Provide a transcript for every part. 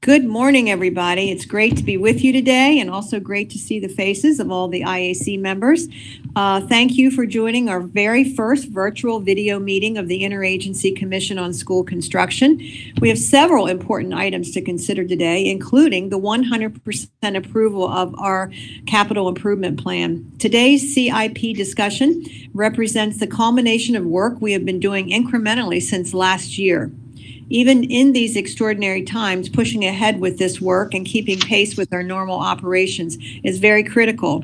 Good morning, everybody. It's great to be with you today and also great to see the faces of all the IAC members. Thank you for joining our very first virtual video meeting of the Interagency Commission on School Construction. We have several important items to consider today, including the 100% approval of our capital improvement plan. Today's CIP discussion represents the culmination of work we have been doing incrementally since last year. Even in these extraordinary times, pushing ahead with this work and keeping pace with our normal operations is very critical.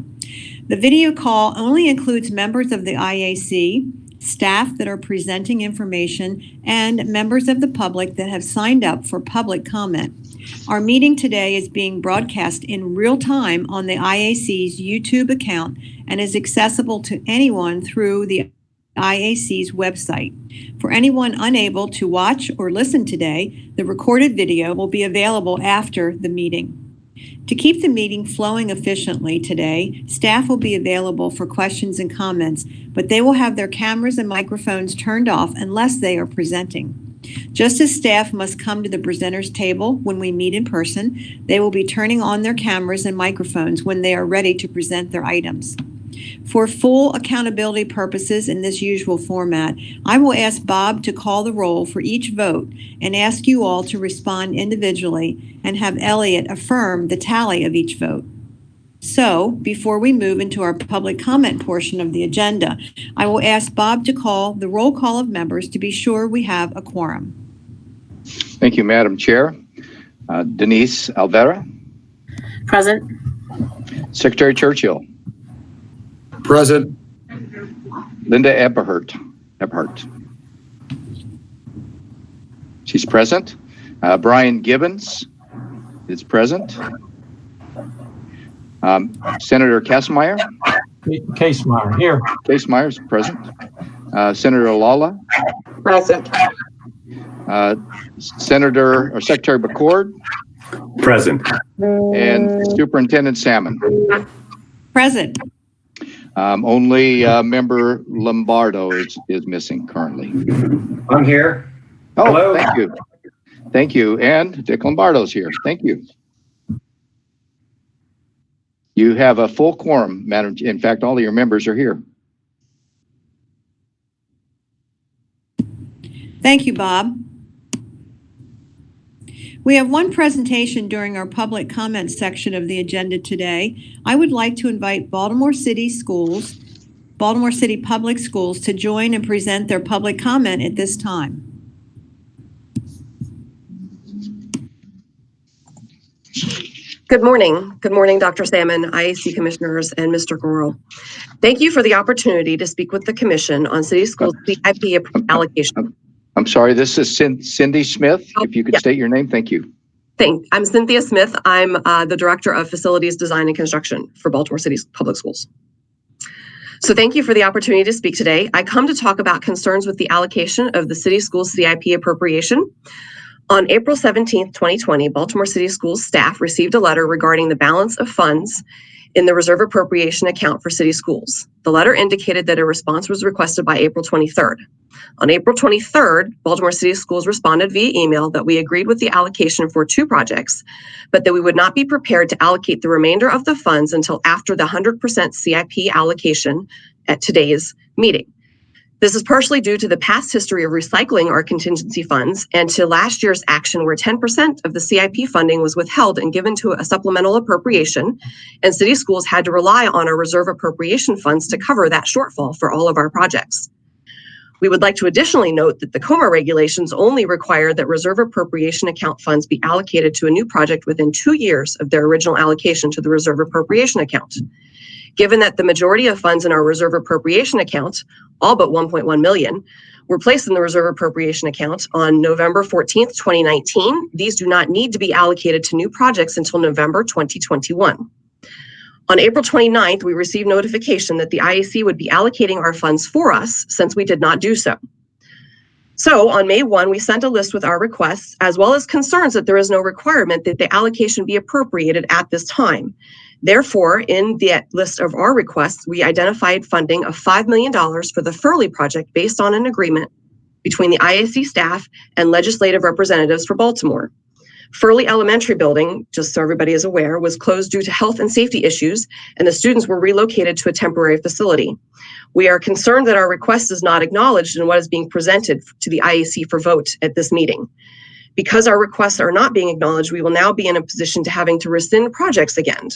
The video call only includes members of the IAC, staff that are presenting information, and members of the public that have signed up for public comment. Our meeting today is being broadcast in real time on the IAC's YouTube account and is accessible to anyone through the IAC's website. For anyone unable to watch or listen today, the recorded video will be available after the meeting. To keep the meeting flowing efficiently today, staff will be available for questions and comments, but they will have their cameras and microphones turned off unless they are presenting. Just as staff must come to the presenters table when we meet in person, they will be turning on their cameras and microphones when they are ready to present their items. For full accountability purposes in this usual format, I will ask Bob to call the roll for each vote and ask you all to respond individually and have Elliot affirm the tally of each vote. So, before we move into our public comment portion of the agenda, I will ask Bob to call the roll call of members to be sure we have a quorum. Thank you, Madam Chair. Denise Alvera. Present. Secretary Churchill. Present. Linda Eberhardt. She's present. Brian Gibbons is present. Senator Kassemeyer. Casemeyer here. Casemeyer is present. Senator Lala. Present. Senator or Secretary McCord. Present. And Superintendent Salmon. Present. Only member Lombardo is missing currently. I'm here. Oh, hello. Thank you. Thank you. And Dick Lombardo's here. Thank you. You have a full quorum, Madam. In fact, all of your members are here. Thank you, Bob. We have one presentation during our public comment section of the agenda today. I would like to invite Baltimore City Public Schools to join and present their public comment at this time. Good morning. Good morning, Dr. Salmon, IAC Commissioners, and Mr. Gorel. Thank you for the opportunity to speak with the Commission on City Schools CIP allocation. I'm sorry, this is Cindy Smith. If you could state your name, thank you. I'm Cynthia Smith. I'm the Director of Facilities Design and Construction for Baltimore City Public Schools. So thank you for the opportunity to speak today. I come to talk about concerns with the allocation of the City Schools CIP appropriation. On April 17th, 2020, Baltimore City Schools staff received a letter regarding the balance of funds in the reserve appropriation account for city schools. The letter indicated that a response was requested by April 23rd. On April 23rd, Baltimore City Schools responded via email that we agreed with the allocation for 2 projects, but that we would not be prepared to allocate the remainder of the funds until after the 100% CIP allocation at today's meeting. This is partially due to the past history of recycling our contingency funds and to last year's action where 10% of the CIP funding was withheld and given to a supplemental appropriation, and city schools had to rely on our reserve appropriation funds to cover that shortfall for all of our projects. We would like to additionally note that the COMA regulations only require that reserve appropriation account funds be allocated to a new project within 2 years of their original allocation to the reserve appropriation account. Given that the majority of funds in our reserve appropriation account, all but 1.1 million, were placed in the reserve appropriation account on November 14th, 2019, these do not need to be allocated to new projects until November 2021. On April 29th, we received notification that the IAC would be allocating our funds for us since we did not do so. So on May 1, we sent a list with our requests, as well as concerns that there is no requirement that the allocation be appropriated at this time. Therefore, in the list of our requests, we identified funding of $5 million for the Furley project based on an agreement between the IAC staff and legislative representatives for Baltimore. Furley Elementary building, just so everybody is aware, was closed due to health and safety issues, and the students were relocated to a temporary facility. We are concerned that our request is not acknowledged in what is being presented to the IAC for vote at this meeting. Because our requests are not being acknowledged, we will now be in a position to having to rescind projects again.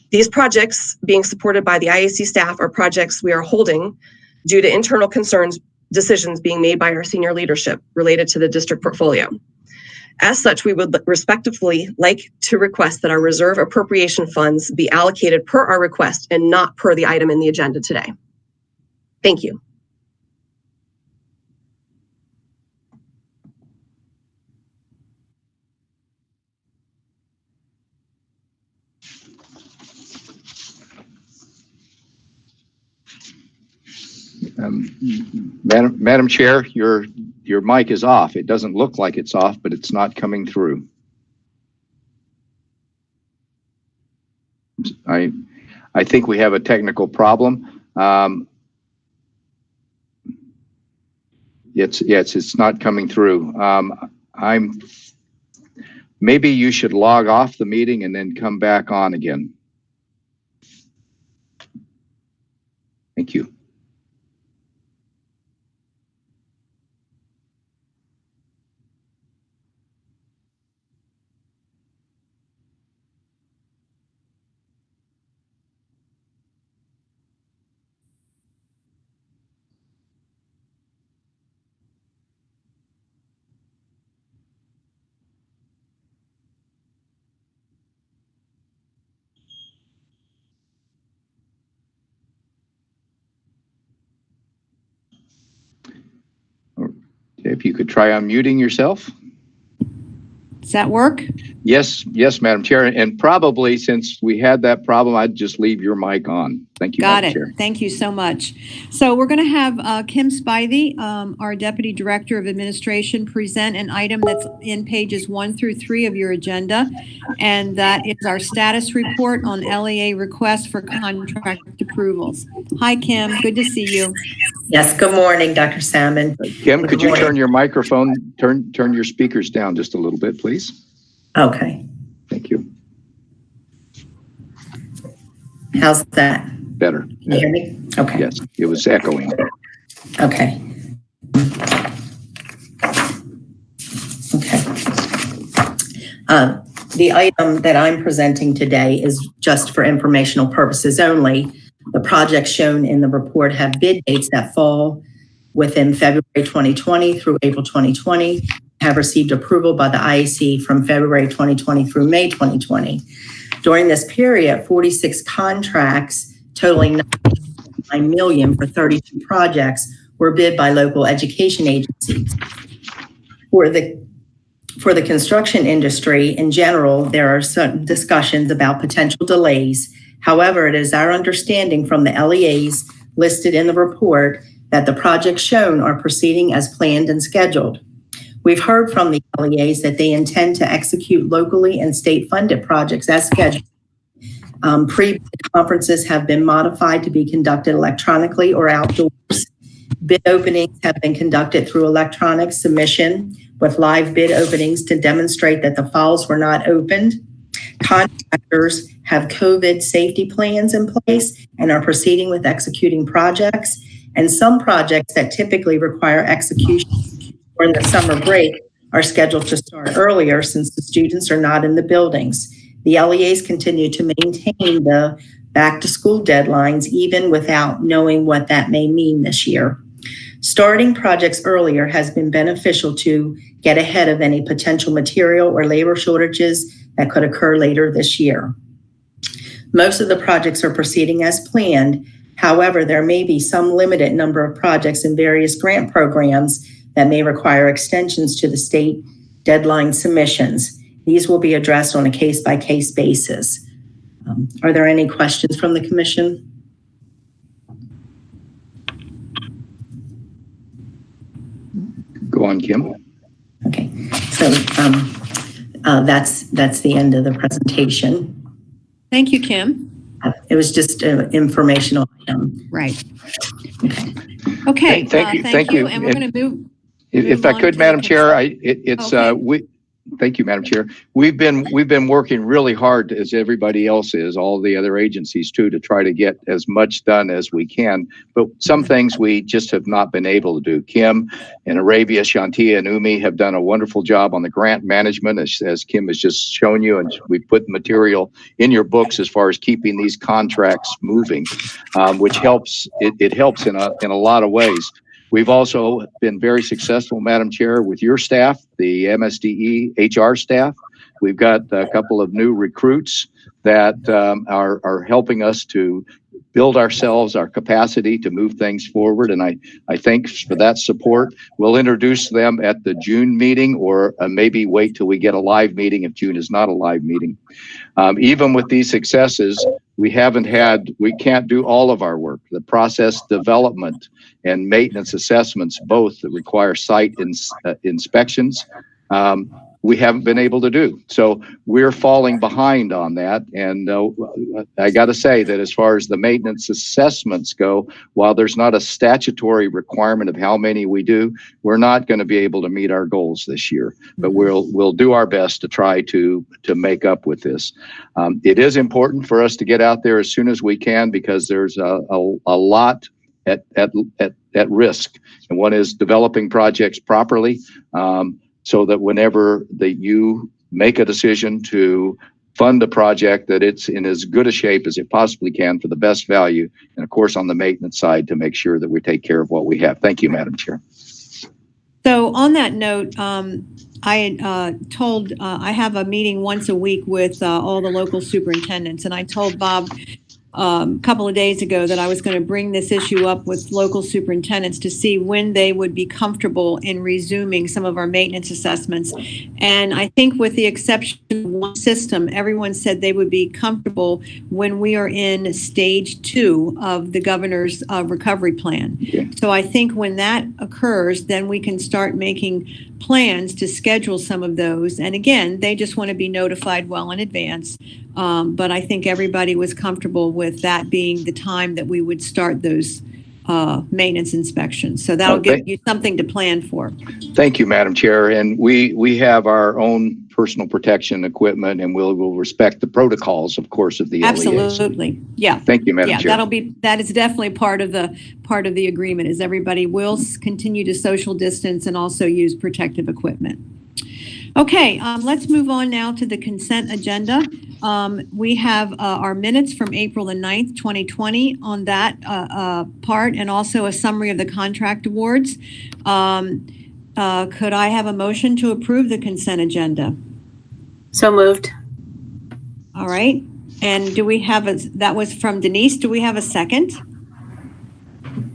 These projects being supported by the IAC staff are projects we are holding due to internal decisions being made by our senior leadership related to the district portfolio. As such, we would respectfully like to request that our reserve appropriation funds be allocated per our request and not per the item in the agenda today. Thank you. Madam Chair, your mic is off. It doesn't look like it's off, but it's not coming through. I think we have a technical problem. It's not coming through. Maybe you should log off the meeting and then come back on again. Thank you. If you could try unmuting yourself. Does that work? Yes, Madam Chair. And probably since we had that problem, I'd just leave your mic on. Thank you, Madam Chair. Thank you so much. So we're going to have Kim Spivey, our Deputy Director of Administration, present an item that's in pages 1 through 3 of your agenda. And that is our status report on LEA requests for contract approvals. Hi, Kim. Good to see you. Yes, good morning, Dr. Salmon. Kim, could you turn your microphone, turn your speakers down just a little bit, please? Okay. Thank you. How's that? Better. Can you hear me? Okay. Yes, it was echoing. Okay. Okay. The item that I'm presenting today is just for informational purposes only. The projects shown in the report have bid dates that fall within February 2020 through April 2020, have received approval by the IAC from February 2020 through May 2020. During this period, 46 contracts totaling $9 million for 32 projects were bid by local education agencies. For the construction industry in general, there are certain discussions about potential delays. However, it is our understanding from the LEAs listed in the report that the projects shown are proceeding as planned and scheduled. We've heard from the LEAs that they intend to execute locally and state-funded projects as scheduled. Pre-conferences have been modified to be conducted electronically or outdoors. Bid openings have been conducted through electronic submission with live bid openings to demonstrate that the files were not opened. Contractors have COVID safety plans in place and are proceeding with executing projects. And some projects that typically require execution during the summer break are scheduled to start earlier since the students are not in the buildings. The LEAs continue to maintain the back to school deadlines even without knowing what that may mean this year. Starting projects earlier has been beneficial to get ahead of any potential material or labor shortages that could occur later this year. Most of the projects are proceeding as planned. However, there may be some limited number of projects in various grant programs that may require extensions to the state deadline submissions. These will be addressed on a case-by-case basis. Are there any questions from the commission? Go on, Kim. Okay, so that's the end of the presentation. Thank you, Kim. It was just an informational item. Right. Okay. Thank you. And we're going to move. If I could, Madam Chair, Thank you, Madam Chair. We've been working really hard, as everybody else is, all the other agencies too, to try to get as much done as we can. But some things we just have not been able to do. Kim and Arabia, Shantia, and Umi have done a wonderful job on the grant management, as Kim has just shown you, and we put material in your books as far as keeping these contracts moving, which helps. It helps in a lot of ways. We've also been very successful, Madam Chair, with your staff, the MSDE HR staff. We've got a couple of new recruits that are helping us to build ourselves, our capacity to move things forward. And I thank for that support. We'll introduce them at the June meeting, or maybe wait till we get a live meeting if June is not a live meeting. Even with these successes, we can't do all of our work. The process development and maintenance assessments, both that require site inspections, we haven't been able to do. So we're falling behind on that. And I got to say that as far as the maintenance assessments go, while there's not a statutory requirement of how many we do, we're not going to be able to meet our goals this year. But we'll do our best to try to make up with this. It is important for us to get out there as soon as we can, because there's a lot at risk. And one is developing projects properly, so that whenever you make a decision to fund a project, that it's in as good a shape as it possibly can for the best value. And of course, on the maintenance side, to make sure that we take care of what we have. Thank you, Madam Chair. So on that note, I told I have a meeting once a week with all the local superintendents, and I told Bob a couple of days ago that I was going to bring this issue up with local superintendents to see when they would be comfortable in resuming some of our maintenance assessments. And I think with the exception of one system, everyone said they would be comfortable when we are in stage 2 of the governor's recovery plan. Okay. So I think when that occurs, then we can start making plans to schedule some of those. And again, they just want to be notified well in advance. But I think everybody was comfortable with that being the time that we would start those maintenance inspections. So that'll give you something to plan for. Thank you, Madam Chair. And we have our own personal protection equipment, and we'll respect the protocols, of course, of the LEA. Absolutely. Yeah. Thank you, Madam Chair. That is definitely part of the agreement, is everybody will continue to social distance and also use protective equipment. Okay, let's move on now to the consent agenda. We have our minutes from April the 9th, 2020 on that part, and also a summary of the contract awards. Could I have a motion to approve the consent agenda? So moved. All right. And do we have that was from Denise. Do we have a second?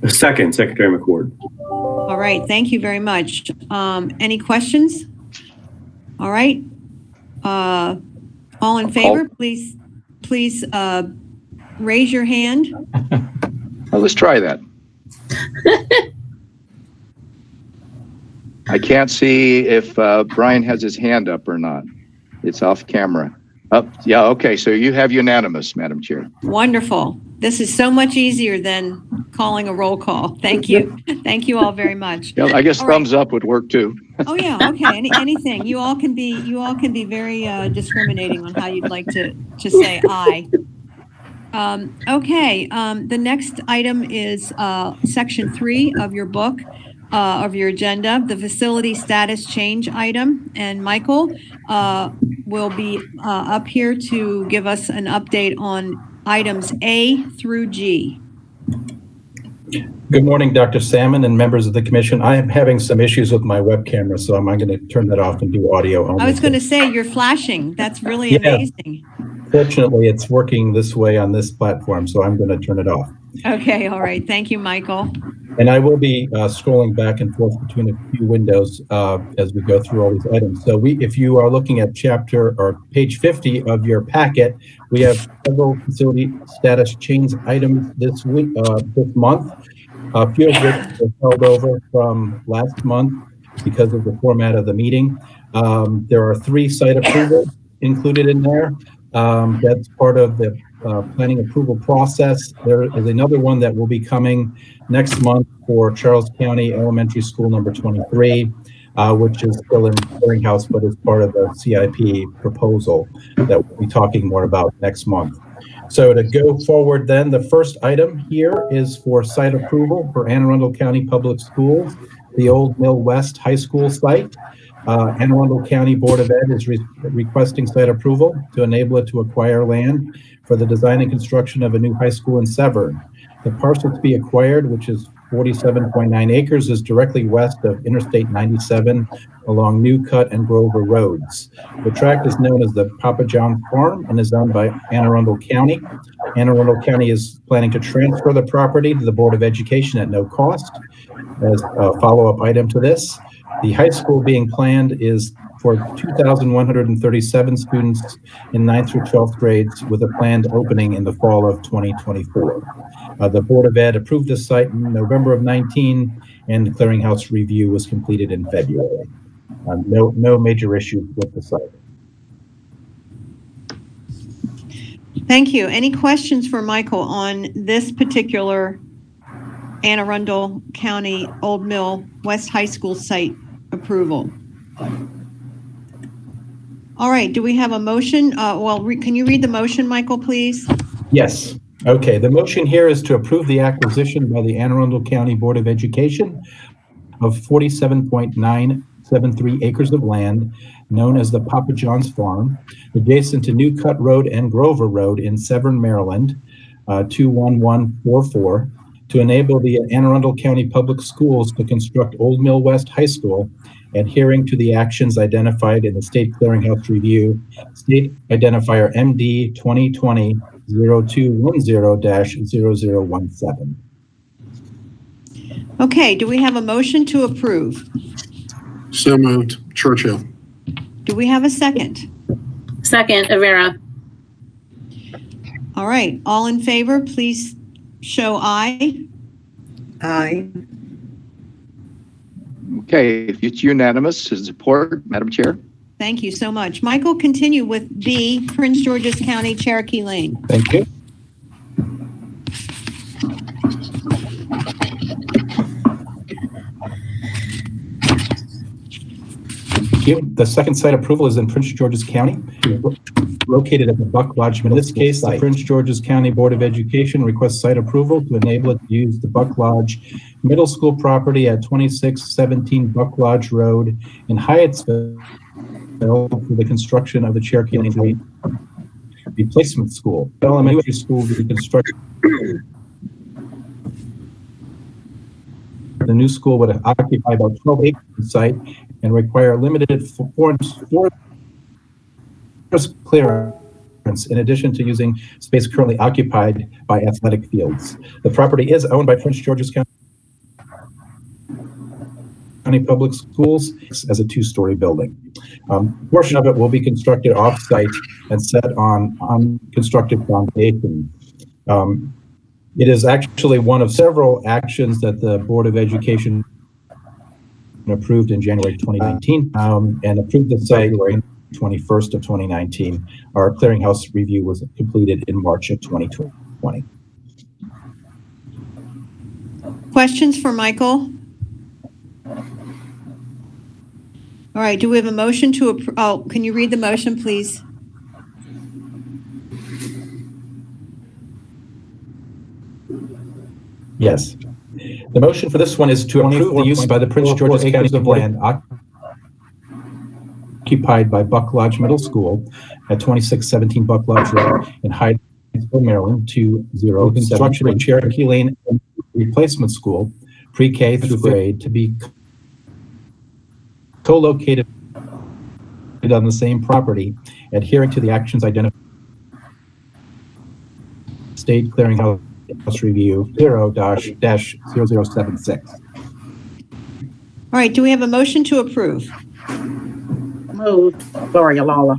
A second, Secretary McCord. All right. Thank you very much. Any questions? All right. All in favor, please raise your hand. Well, let's try that. I can't see if Brian has his hand up or not. It's off camera. Oh, yeah, okay. So you have unanimous, Madam Chair. Wonderful. This is so much easier than calling a roll call. Thank you. Thank you all very much. Yeah, I guess all thumbs up would work too. Oh yeah, okay. Anything. You all can be very discriminating on how you'd like to say aye. Okay. The next item is section 3 of your book, of your agenda, the facility status change item. And Michael will be up here to give us an update on items A through G. Good morning, Dr. Salmon and members of the commission. I am having some issues with my web camera, so I'm going to turn that off and do audio only. I was going to say, you're flashing. That's really amazing. Fortunately, it's working this way on this platform, so I'm going to turn it off. Okay, all right. Thank you, Michael. And I will be scrolling back and forth between a few windows as we go through all these items. So if you are looking at chapter or page 50 of your packet, we have several facility status change items this week, this month. A few of which were held over from last month because of the format of the meeting. There are 3 site approvals included in there. That's part of the planning approval process. There is another one that will be coming next month for Charles County Elementary School number 23. which is still in clearinghouse, but is part of the CIP proposal that we'll be talking more about next month. So to go forward then, the first item here is for site approval for Anne Arundel County Public Schools, the Old Mill West High School site. Anne Arundel County Board of Ed is requesting site approval to enable it to acquire land for the design and construction of a new high school in Severn. The parcel to be acquired, which is 47.9 acres, is directly west of Interstate 97 along New Cut and Grover Roads. The tract is known as the Papa John's Farm and is owned by Anne Arundel County. Anne Arundel County is planning to transfer the property to the Board of Education at no cost. As a follow-up item to this, the high school being planned is for 2,137 students in 9th through 12th grades with a planned opening in the fall of 2024. The Board of Ed approved this site in November of 19 and the clearinghouse review was completed in February. No major issues with the site. Thank you. Any questions for Michael on this particular Anne Arundel County Old Mill West High School site approval? All right, do we have a motion? Can you read the motion, Michael, please? Yes. Okay, the motion here is to approve the acquisition by the Anne Arundel County Board of Education of 47.973 acres of land known as the Papa John's Farm, adjacent to New Cut Road and Grover Road in Severn, Maryland, 21144, to enable the Anne Arundel County Public Schools to construct Old Mill West High School, adhering to the actions identified in the State Clearinghouse Review, State Identifier MD 2020-0210-0017. Okay, do we have a motion to approve? So moved. Churchill. Do we have a second? Second, Avera. All right, all in favor, please show aye. Aye. Okay, if it's unanimous, support, Madam Chair. Thank you so much. Michael, continue with B, Prince George's County, Cherokee Lane. Thank you. The second site approval is in Prince George's County, located at the Buck Lodge. In this case, the Prince George's County Board of Education requests site approval to enable it to use the Buck Lodge Middle School property at 2617 Buck Lodge Road in Hyattsville for the construction of the Cherokee Lane Replacement School. The elementary school will be constructed. The new school would occupy about 12 acres of the site and require limited forest clearance in addition to using space currently occupied by athletic fields. The property is owned by Prince George's County Public Schools as a two-story building. A portion of it will be constructed off-site and set on unconstructed foundations. It is actually one of several actions that the Board of Education approved in January 2019 and approved the site January 21st of 2019. Our clearinghouse review was completed in March of 2020. Questions for Michael? All right, do we have a motion to approve? Oh, can you read the motion, please? Yes. The motion for this one is to approve the use by the Prince George's County of land occupied by Buck Lodge Middle School at 2617 Buck Lodge Road in Hyattsville, Maryland, to construction of Cherokee Lane Replacement School, pre-K through grade, to be co-located on the same property, adhering to the actions identified State Clearinghouse Review 0-0076. All right, do we have a motion to approve? Moved. Gloria Lawler.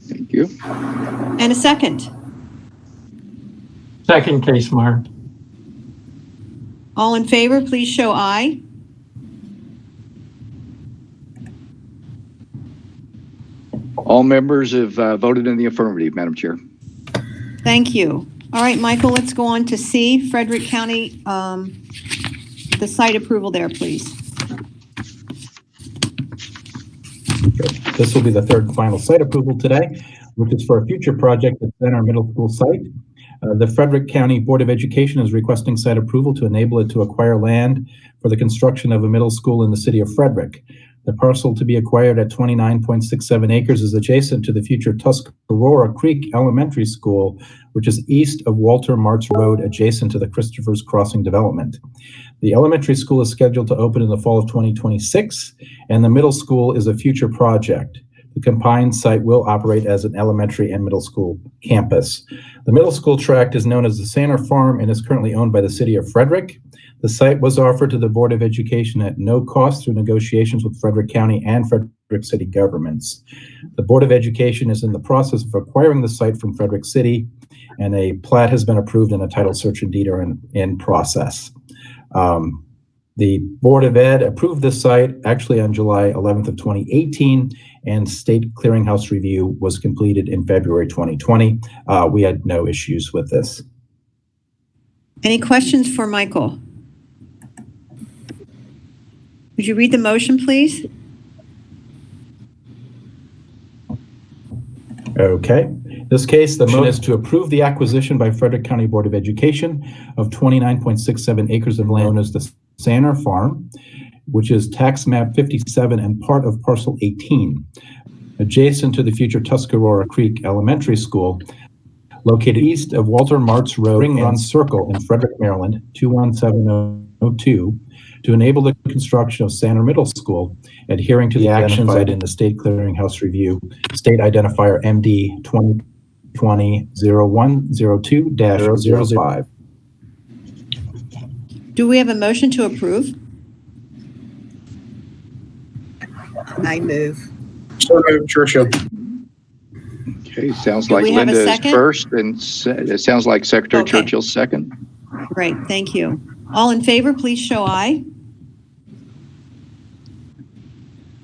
Thank you. And a second? Second, Case Mark. All in favor, please show aye. All members have voted in the affirmative, Madam Chair. Thank you. All right, Michael, let's go on to C, Frederick County, the site approval there, please. This will be the third and final site approval today, which is for a future project at Center Middle School site. The Frederick County Board of Education is requesting site approval to enable it to acquire land for the construction of a middle school in the city of Frederick. The parcel to be acquired at 29.67 acres is adjacent to the future Tuscarora Creek Elementary School, which is east of Walter Martz Road, adjacent to the Christopher's Crossing development. The elementary school is scheduled to open in the fall of 2026, and the middle school is a future project. The combined site will operate as an elementary and middle school campus. The middle school tract is known as the Sanner Farm and is currently owned by the city of Frederick. The site was offered to the Board of Education at no cost through negotiations with Frederick County and Frederick City governments. The Board of Education is in the process of acquiring the site from Frederick City, and a plat has been approved and a title search and deed are in process. The Board of Ed approved this site actually on July 11th of 2018, and state clearinghouse review was completed in February 2020. We had no issues with this. Any questions for Michael? Would you read the motion, please? Okay. In this case, the motion is to approve the acquisition by Frederick County Board of Education of 29.67 acres of land known as the Sanner Farm, which is tax map 57 and part of parcel 18, adjacent to the future Tuscarora Creek Elementary School, located east of Walter Martz Road, Ring Run Circle in Frederick, Maryland, 21702, to enable the construction of Sanner Middle School, adhering to the actions identified in the State Clearinghouse Review, State Identifier MD 2020-0102-005. Do we have a motion to approve? I move. So moved, Churchill. Okay, sounds Do like we have a Linda is second? first, and it sounds like Secretary Okay. Churchill's second. Great, thank you. All in favor, please show aye.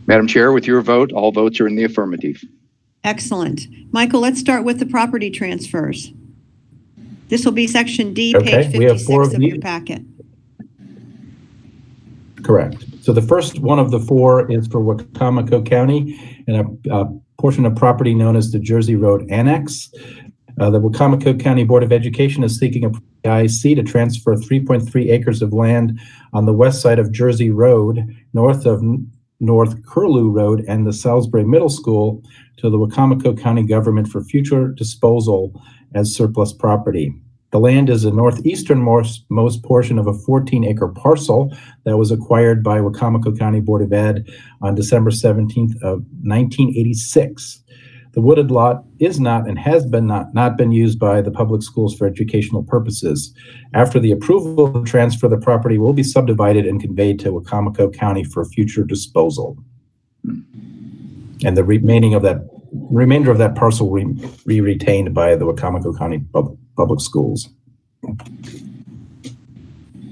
Madam Chair, with your vote, all votes are in the affirmative. Excellent. Michael, let's start with the property transfers. This will be section D, Okay, page we have 4 56 of of your these. packet. Correct. So the first one of the 4 is for Wacomico County and a portion of property known as the Jersey Road Annex. The Wacomico County Board of Education is seeking a IAC to transfer 3.3 acres of land on the west side of Jersey Road, north of North Curlew Road and the Salisbury Middle School, to the Wacomico County government for future disposal as surplus property. The land is the northeasternmost portion of a 14-acre parcel that was acquired by Wacomico County Board of Ed on December 17th of 1986. The wooded lot is not and has been not been used by the public schools for educational purposes. After the approval of the transfer, the property will be subdivided and conveyed to Wacomico County for future disposal. And the remainder of that parcel will be retained by the Wacomico County Public Schools.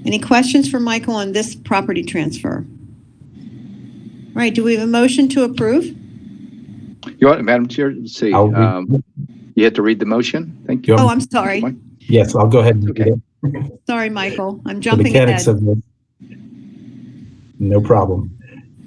Any questions for Michael on this property transfer? All right, do we have a motion to approve? You want, Madam Chair, let's see. I'll read- You had to read the motion? Thank you. Oh, I'm sorry. Yes, I'll go ahead and read Okay. it. Sorry, Michael. I'm The jumping mechanics ahead. of this. No problem.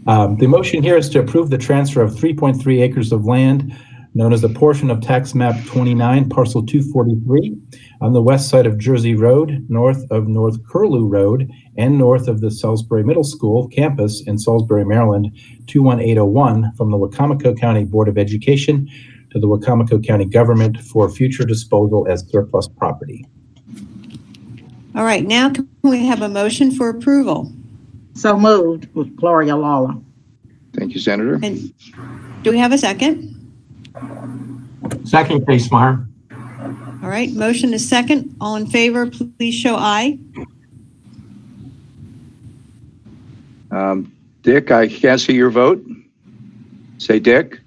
The motion here is to approve the transfer of 3.3 acres of land known as a portion of tax map 29, parcel 243, on the west side of Jersey Road, north of North Curlew Road, and north of the Salisbury Middle School campus in Salisbury, Maryland, 21801, from the Wacomico County Board of Education to the Wacomico County government for future disposal as surplus property. All right, now can we have a motion for approval? So moved with Gloria Lawler. Thank you, Senator. And do we have a second? Second, Reesmeyer. All right, motion is second. All in favor, please show aye. Dick, I can't see your vote. Say Dick.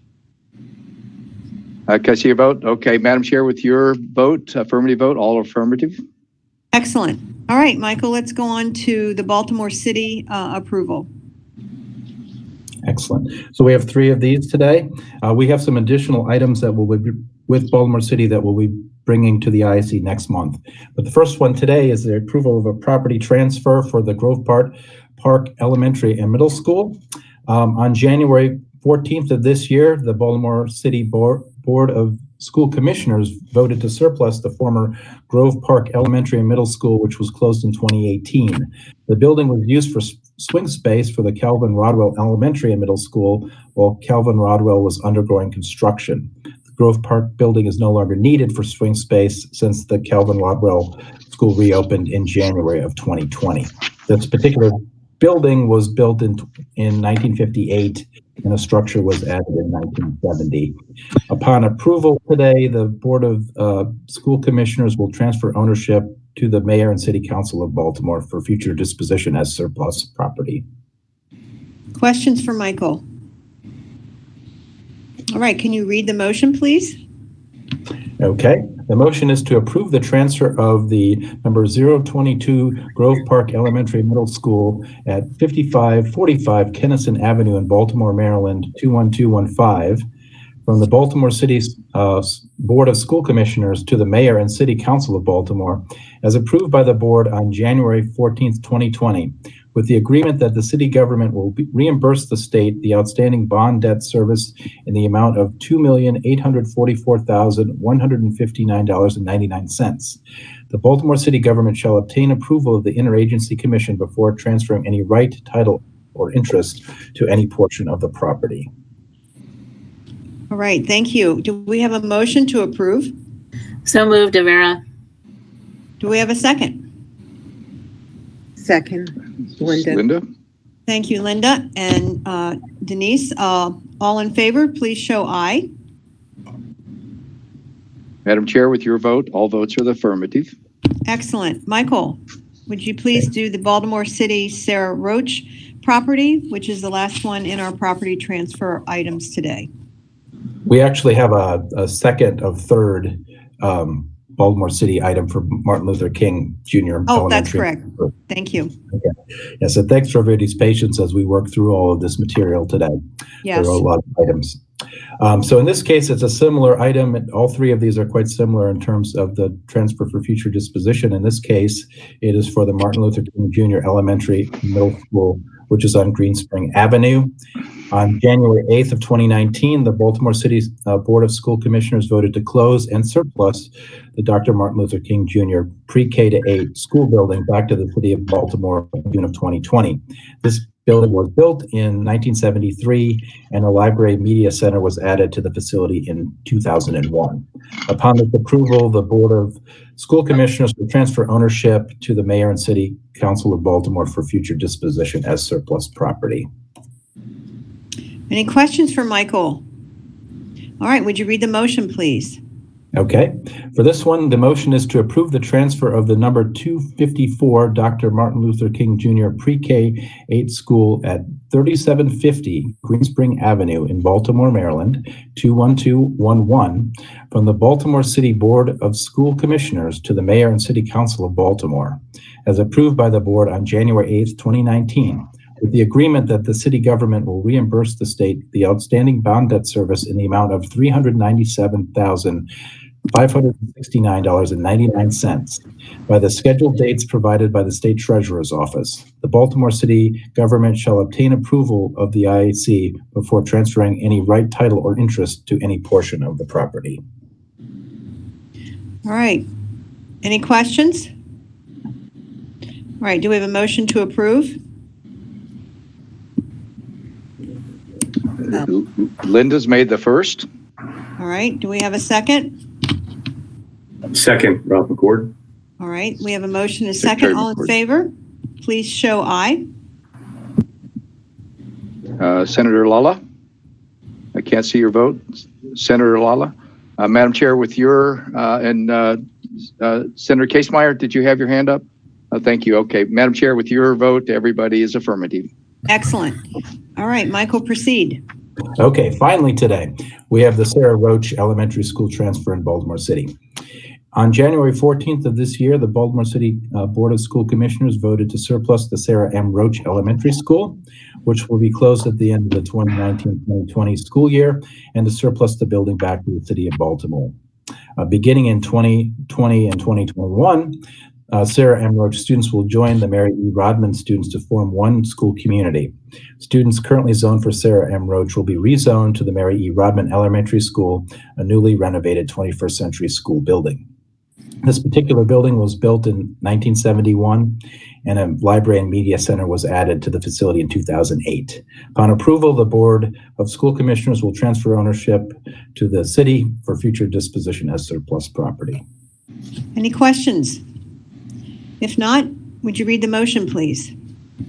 Can I see your vote? Okay, Madam Chair, with your vote, affirmative vote, all affirmative. Excellent. All right, Michael, let's go on to the Baltimore City approval. Excellent. So we have 3 of these today. We have some additional items that will be with Baltimore City that we'll be bringing to the IAC next month. But the first one today is the approval of a property transfer for the Grove Park Elementary and Middle School. On January 14th of this year, the Baltimore City Board of School Commissioners voted to surplus the former Grove Park Elementary and Middle School, which was closed in 2018. The building was used for swing space for the Calvin Rodwell Elementary and Middle School, while Calvin Rodwell was undergoing construction. The Grove Park building is no longer needed for swing space since the Calvin Rodwell School reopened in January of 2020. This particular building was built in 1958, and a structure was added in 1970. Upon approval today, the Board of School Commissioners will transfer ownership to the Mayor and City Council of Baltimore for future disposition as surplus property. Questions for Michael? All right, can you read the motion, please? Okay, the motion is to approve the transfer of the number 022 Grove Park Elementary Middle School at 5545 Kennison Avenue in Baltimore, Maryland, 21215 from the Baltimore City Board of School Commissioners to the Mayor and City Council of Baltimore as approved by the board on January 14th, 2020, with the agreement that the city government will reimburse the state the outstanding bond debt service in the amount of $2,844,159.99. The Baltimore City government shall obtain approval of the Interagency Commission before transferring any right, title, or interest to any portion of the property. All right, thank you. Do we have a motion to approve? So moved, Avera. Do we have a second? Second, Linda. Linda? Thank you, Linda. And Denise, all in favor, please show aye. Madam Chair, with your vote, all votes are the affirmative. Excellent. Michael, would you please do the Baltimore City Sarah Roach property, which is the last one in our property transfer items today? We actually have a second of third Baltimore City item for Martin Luther King Jr. Oh, that's Elementary. correct. Thank you. Okay. Yeah, so thanks for everybody's patience as we work through all of this material today. Yes. There are a lot of items. So in this case, it's a similar item. All three of these are quite similar in terms of the transfer for future disposition. In this case, it is for the Martin Luther King Jr. Elementary Middle School, which is on Greenspring Avenue. On January 8th of 2019, the Baltimore City Board of School Commissioners voted to close and surplus the Dr. Martin Luther King Jr. pre-K to 8 school building back to the city of Baltimore in June of 2020. This building was built in 1973, and a library media center was added to the facility in 2001. Upon this approval, the Board of School Commissioners will transfer ownership to the Mayor and City Council of Baltimore for future disposition as surplus property. Any questions for Michael? All right, would you read the motion, please? Okay. For this one, the motion is to approve the transfer of the number 254 Dr. Martin Luther King Jr. pre-K 8 school at 3750 Greenspring Avenue in Baltimore, Maryland, 21211 from the Baltimore City Board of School Commissioners to the Mayor and City Council of Baltimore, as approved by the board on January 8th, 2019. With the agreement that the city government will reimburse the state the outstanding bond debt service in the amount of $397,569.99 by the scheduled dates provided by the state treasurer's office. The Baltimore City government shall obtain approval of the IAC before transferring any right, title, or interest to any portion of the property. All right. Any questions? All right, do we have a motion to approve? Linda's made the first. All right, do we have a second? Second, Ralph McCord. All right, we have a motion, a second. All in favor, please show aye. Senator Lala? I can't see your vote. Senator Lala? Madam Chair, with your, and Senator Casemeyer, did you have your hand up? Thank you. Okay, Madam Chair, with your vote, everybody is affirmative. Excellent. All right, Michael, proceed. Okay, finally today, we have the Sarah Roach Elementary School transfer in Baltimore City. On January 14th of this year, the Baltimore City Board of School Commissioners voted to surplus the Sarah M. Roach Elementary School, which will be closed at the end of the 2019-2020 school year, and to surplus the building back to the city of Baltimore. Beginning in 2020 and 2021, Sarah M. Roach students will join the Mary E. Rodman students to form one school community. Students currently zoned for Sarah M. Roach will be rezoned to the Mary E. Rodman Elementary School, a newly renovated 21st century school building. This particular building was built in 1971, and a library and media center was added to the facility in 2008. Upon approval, the Board of School Commissioners will transfer ownership to the city for future disposition as surplus property. Any questions? If not, would you read the motion, please?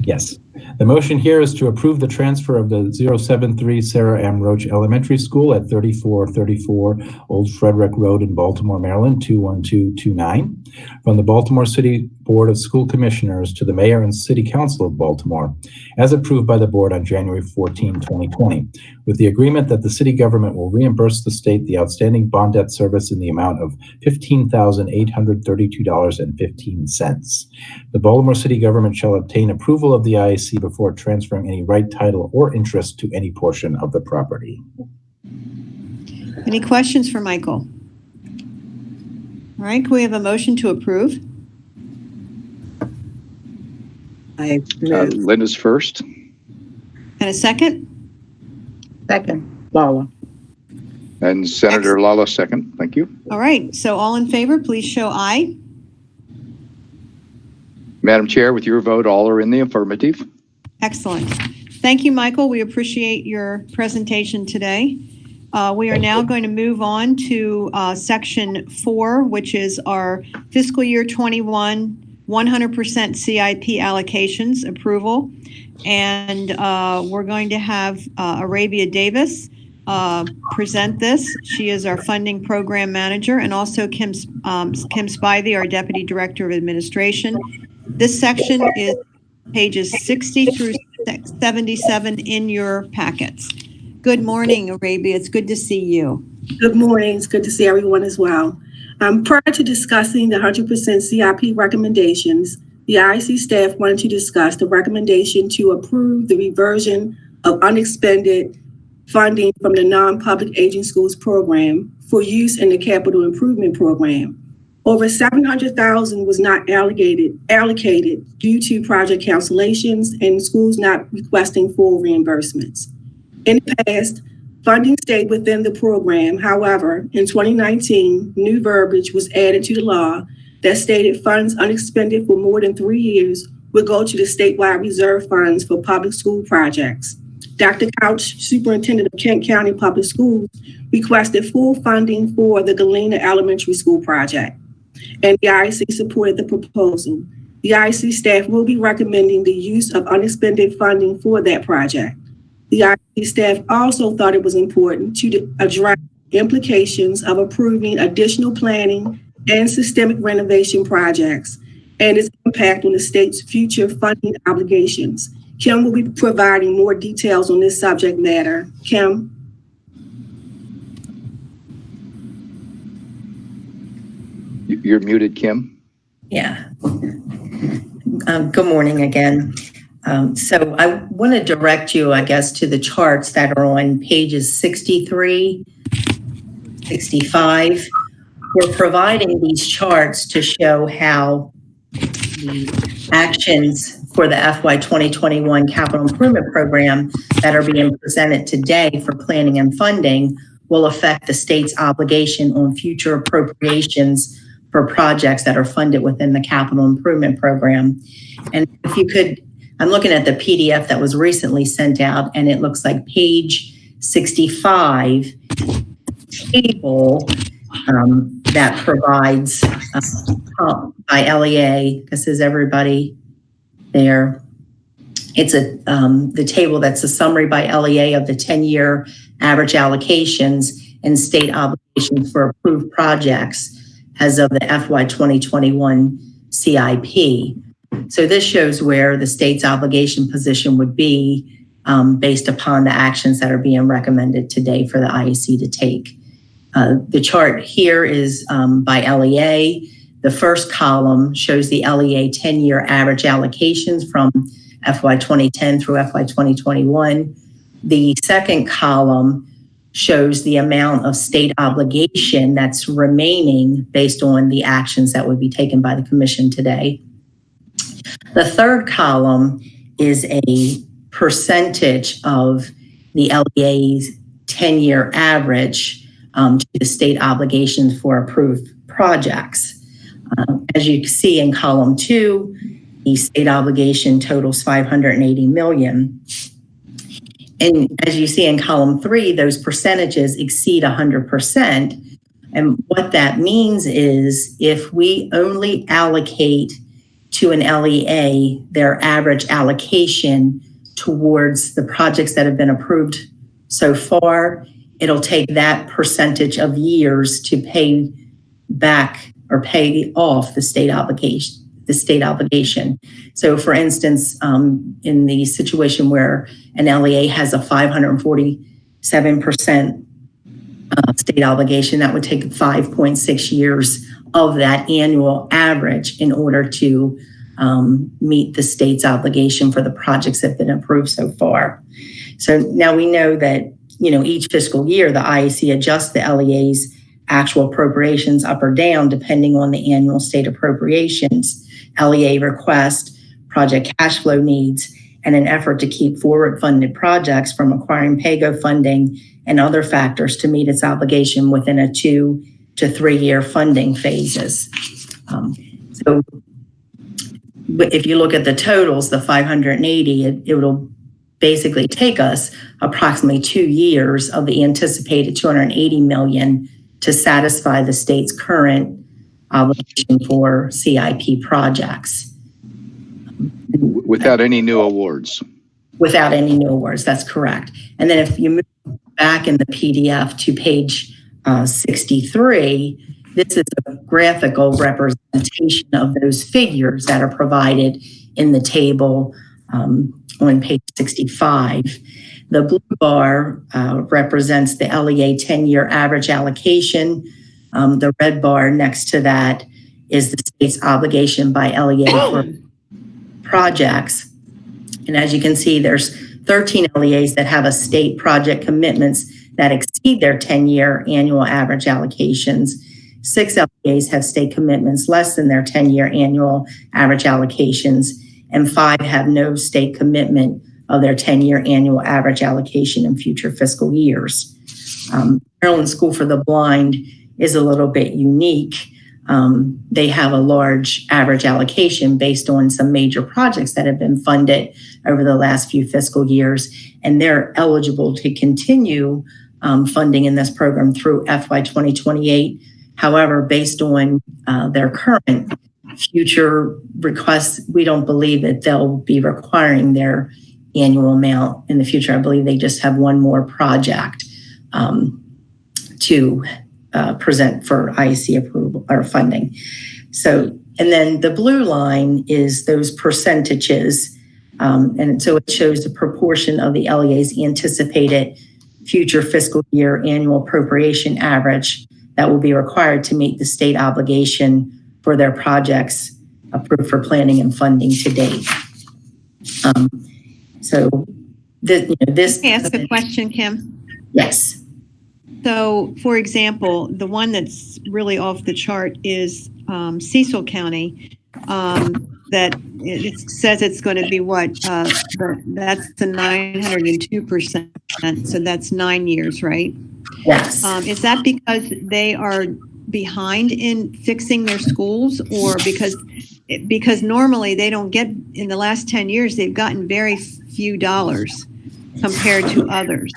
Yes. The motion here is to approve the transfer of the 073 Sarah M. Roach Elementary School at 3434 Old Frederick Road in Baltimore, Maryland, 21229, from the Baltimore City Board of School Commissioners to the Mayor and City Council of Baltimore, as approved by the board on January 14, 2020, with the agreement that the city government will reimburse the state the outstanding bond debt service in the amount of $15,832.15. The Baltimore City government shall obtain approval of the IAC before transferring any right, title, or interest to any portion of the property. Any questions for Michael? All right, can we have a motion to approve? I move. Linda's first. And a second? Second, Lawler. And Senator Lala second. Thank you. All right, so all in favor, please show aye. Madam Chair, with your vote, all are in the affirmative. Excellent. Thank you, Michael. We appreciate your presentation today. We are now going to move on to section 4, which is our fiscal year 21 100% CIP allocations approval. And we're going to have Arabia Davis present this. She is our funding program manager, and also Kim Spivey, our deputy director of administration. This section is pages 60 through 77 in your packets. Good morning, Arabia. It's good to see you. Good morning. It's good to see everyone as well. Prior to discussing the 100% CIP recommendations, the IAC staff wanted to discuss the recommendation to approve the reversion of unexpended funding from the non-public aging schools program for use in the capital improvement program. Over $700,000 was not allocated due to project cancellations and schools not requesting full reimbursements. In the past, funding stayed within the program. However, in 2019, new verbiage was added to the law that stated funds unexpended for more than 3 years would go to the statewide reserve funds for public school projects. Dr. Couch, superintendent of Kent County Public Schools, requested full funding for the Galena Elementary School project, and the IAC supported the proposal. The IAC staff will be recommending the use of unexpended funding for that project. The IAC staff also thought it was important to address implications of approving additional planning and systemic renovation projects and its impact on the state's future funding obligations. Kim will be providing more details on this subject matter. Kim? You're muted, Kim. Yeah. Good morning again. So I want to direct you, I guess, to the charts that are on pages 63, 65. We're providing these charts to show how the actions for the FY 2021 Capital Improvement Program that are being presented today for planning and funding will affect the state's obligation on future appropriations for projects that are funded within the Capital Improvement Program. And if you could, I'm looking at the PDF that was recently sent out, and it looks like page 65 table that provides by LEA. This is everybody there. It's the table that's a summary by LEA of the 10-year average allocations and state obligations for approved projects as of the FY 2021 CIP. So this shows where the state's obligation position would be based upon the actions that are being recommended today for the IAC to take. The chart here is by LEA. The first column shows the LEA 10-year average allocations from FY 2010 through FY 2021. The second column shows the amount of state obligation that's remaining based on the actions that would be taken by the commission today. The third column is a percentage of the LEA's 10-year average to the state obligations for approved projects. As you see in column 2, the state obligation totals $580 million. And as you see in column 3, those percentages exceed 100%. And what that means is if we only allocate to an LEA their average allocation towards the projects that have been approved so far, it'll take that percentage of years to pay back or pay off the state obligation. So for instance, in the situation where an LEA has a 547% state obligation, that would take 5.6 years of that annual average in order to meet the state's obligation for the projects that have been approved so far. So now we know that, each fiscal year, the IAC adjusts the LEA's actual appropriations up or down depending on the annual state appropriations, LEA request, project cash flow needs, and an effort to keep forward funded projects from acquiring PAYGO funding and other factors to meet its obligation within a 2 to 3 year funding phases. So if you look at the totals, the 580, it will basically take us approximately 2 years of the anticipated 280 million to satisfy the state's current obligation for CIP projects. Without any new awards. Without any new awards, that's correct. And then if you move back in the PDF to page 63, this is a graphical representation of those figures that are provided in the table on page 65. The blue bar represents the LEA 10-year average allocation. The red bar next to that is the state's obligation by LEA for projects. And as you can see, there's 13 LEAs that have a state project commitments that exceed their 10-year annual average allocations. 6 LEAs have state commitments less than their 10-year annual average allocations, and 5 have no state commitment of their 10-year annual average allocation in future fiscal years. Maryland School for the Blind is a little bit unique. They have a large average allocation based on some major projects that have been funded over the last few fiscal years, and they're eligible to continue funding in this program through FY 2028. However, based on their current future requests, we don't believe that they'll be requiring their annual amount in the future. I believe they just have one more project to present for IAC approval or funding. So, and then the blue line is those percentages. And so it shows the proportion of the LEA's anticipated future fiscal year annual appropriation average that will be required to meet the state obligation for their projects approved for planning and funding to date. So this. Can I ask a question, Kim? Yes. So, for example, the one that's really off the chart is Cecil County. That it says it's going to be what? That's the 902%. So that's 9 years, right? Yes. Is that because they are behind in fixing their schools, or because normally they don't get, in the last 10 years, they've gotten very few dollars compared to others.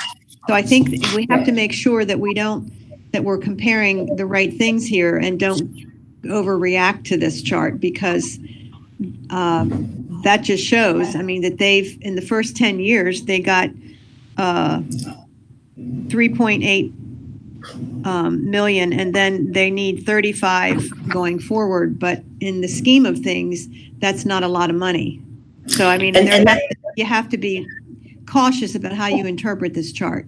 So I think we have to make sure that that we're comparing the right things here and don't overreact to this chart, because that just shows, that they've, in the first 10 years, they got 3.8 million, and then they need 35 going forward. But in the scheme of things, that's not a lot of money. So, you have to be cautious about how you interpret this chart,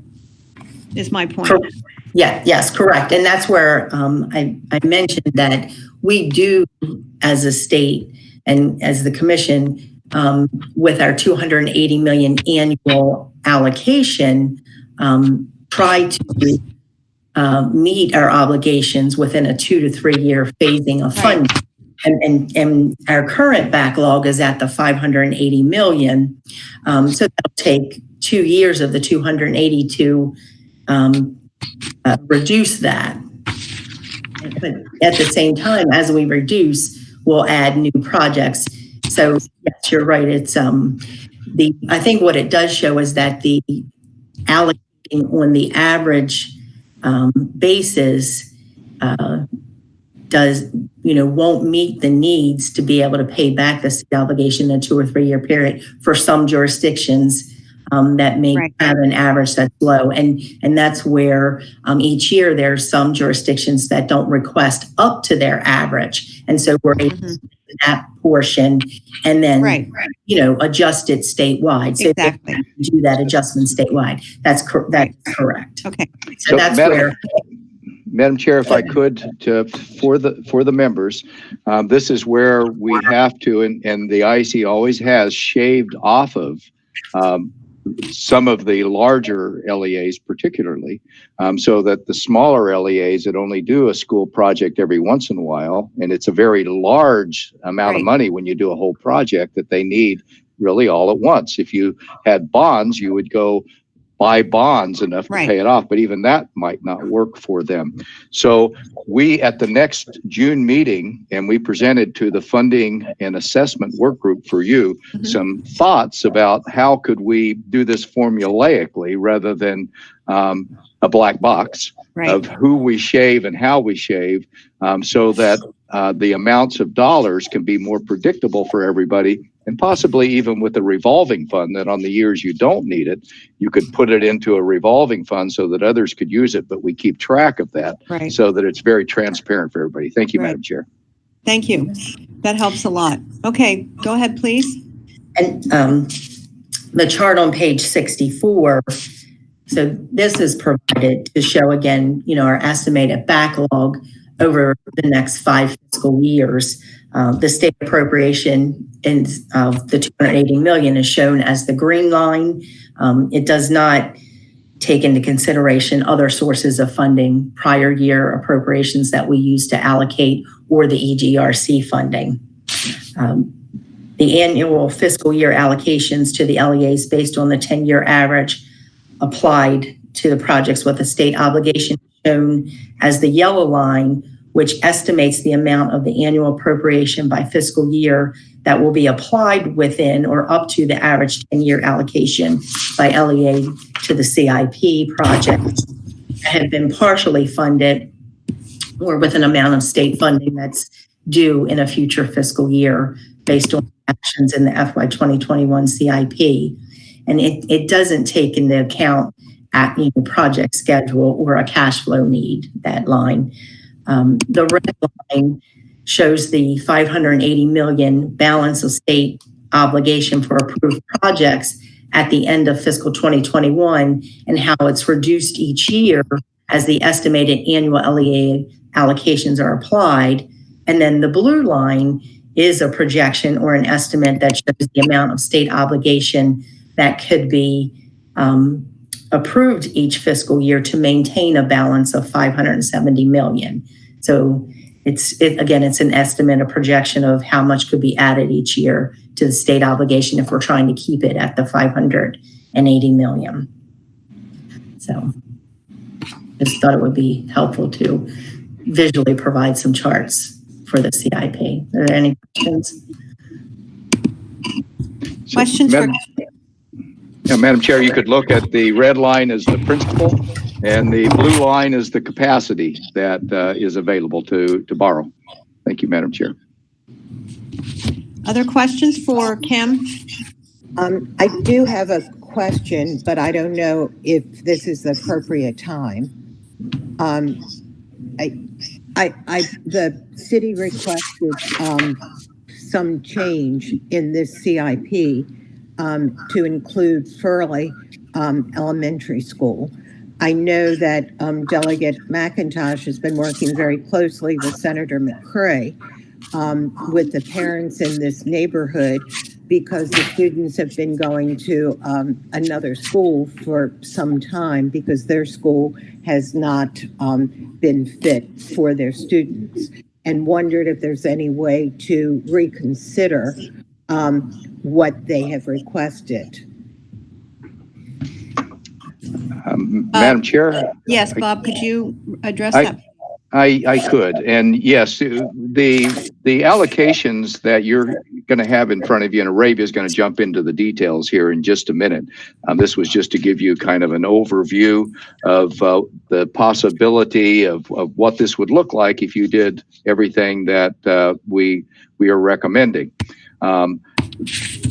is my point. Yeah, yes, correct. And that's where I mentioned that we do, as a state and as the commission, with our 280 million annual allocation, try to meet our obligations within a 2 to 3 year phasing of funding. And our current backlog is at the 580 million. So that'll take 2 years of the 280 to reduce that. But at the same time, as we reduce, we'll add new projects. So yes, you're right. It's I think what it does show is that the allocating on the average basis won't meet the needs to be able to pay back the state obligation in a 2 or 3 year period for some jurisdictions that may have an average that's low. And that's where each year there's some jurisdictions that don't request up to their average. And so we're able to do that portion and then, adjust it statewide. So Exactly. do that adjustment statewide. That's correct. Okay. So that's Madam Chair, if I could, for the members, this is where we have to, and the IAC always has shaved off of some of the larger LEAs particularly, so that the smaller LEAs that only do a school project every once in a while, and it's a very large amount of money when you do a whole project that they need really all at once. If you had bonds, you would go buy bonds enough to pay it off, but even that might not work for them. So we, at the next June meeting, and we presented to the funding and assessment work group for you some thoughts about how could we do this formulaically rather than a black box of who we shave and how we shave, so that the amounts of dollars can be more predictable for everybody. And possibly even with a revolving fund, that on the years you don't need it, you could put it into a revolving fund so that others could use it, but we keep track of that so that it's very transparent for everybody. Thank you, Madam Chair. Thank you. That helps a lot. Okay, go ahead, please. And the chart on page 64, so this is provided to show again, our estimated backlog over the next 5 fiscal years. The state appropriation of the 280 million is shown as the green line. It does not take into consideration other sources of funding, prior year appropriations that we use to allocate, or the EGRC funding. The annual fiscal year allocations to the LEAs based on the 10-year average applied to the projects with a state obligation shown as the yellow line, which estimates the amount of the annual appropriation by fiscal year that will be applied within or up to the average 10-year allocation by LEA to the CIP projects that have been partially funded or with an amount of state funding that's due in a future fiscal year based on actions in the FY 2021 CIP. And it doesn't take into account project schedule or a cash flow need, that line. The red line shows the 580 million balance of state obligation for approved projects at the end of fiscal 2021 and how it's reduced each year as the estimated annual LEA allocations are applied. And then the blue line is a projection or an estimate that shows the amount of state obligation that could be approved each fiscal year to maintain a balance of 570 million. So it's an estimate, a projection of how much could be added each year to the state obligation if we're trying to keep it at the 580 million. So just thought it would be helpful to visually provide some charts for the CIP. Are there any questions? Questions for... Madam Chair, you could look at the red line as the principal and the blue line is the capacity that is available to borrow. Thank you, Madam Chair. Other questions for Kim? I do have a question, but I don't know if this is the appropriate time. The city requested some change in this CIP to include Furley Elementary School. I know that Delegate McIntosh has been working very closely with Senator McCray with the parents in this neighborhood because the students have been going to another school for some time because their school has not been fit for their students, and wondered if there's any way to reconsider what they have requested. Madam Chair? Yes, Bob, could you address I- that? I could, and yes, the allocations that you're going to have in front of you, and Arabia is going to jump into the details here in just a minute. This was just to give you kind of an overview of the possibility of what this would look like if you did everything that we are recommending.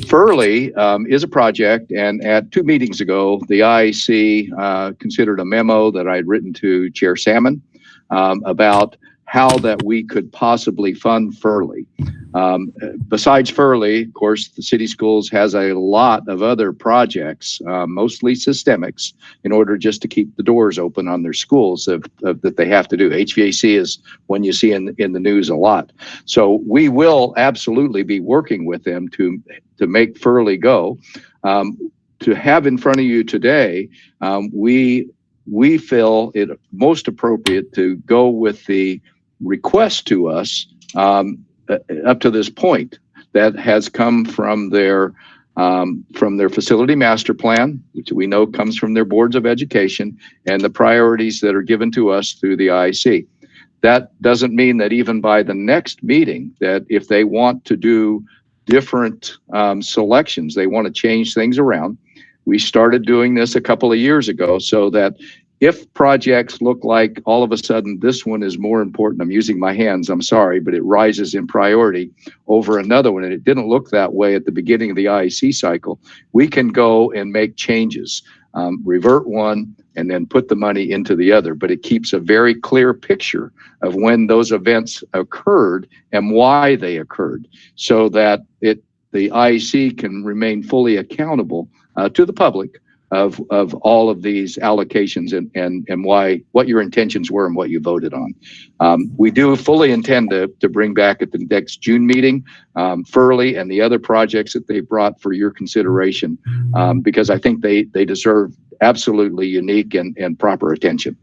Furley is a project, and at 2 meetings ago, the IAC considered a memo that I had written to Chair Salmon about how that we could possibly fund Furley. Besides Furley, of course, the city schools has a lot of other projects, mostly systemics, in order just to keep the doors open on their schools that they have to do. HVAC is one you see in the news a lot. So we will absolutely be working with them to make Furley go. To have in front of you today, we feel it most appropriate to go with the request to us up to this point that has come from their facility master plan, which we know comes from their boards of education, and the priorities that are given to us through the IAC. That doesn't mean that even by the next meeting, that if they want to do different selections, they want to change things around. We started doing this a couple of years ago so that if projects look like all of a sudden this one is more important, I'm using my hands, I'm sorry, but it rises in priority over another one, and it didn't look that way at the beginning of the IAC cycle, we can go and make changes, revert one, and then put the money into the other. But it keeps a very clear picture of when those events occurred and why they occurred, so that the IAC can remain fully accountable to the public of all of these allocations and what your intentions were and what you voted on. We do fully intend to bring back at the next June meeting Furley and the other projects that they brought for your consideration, because I think they deserve absolutely unique and proper attention.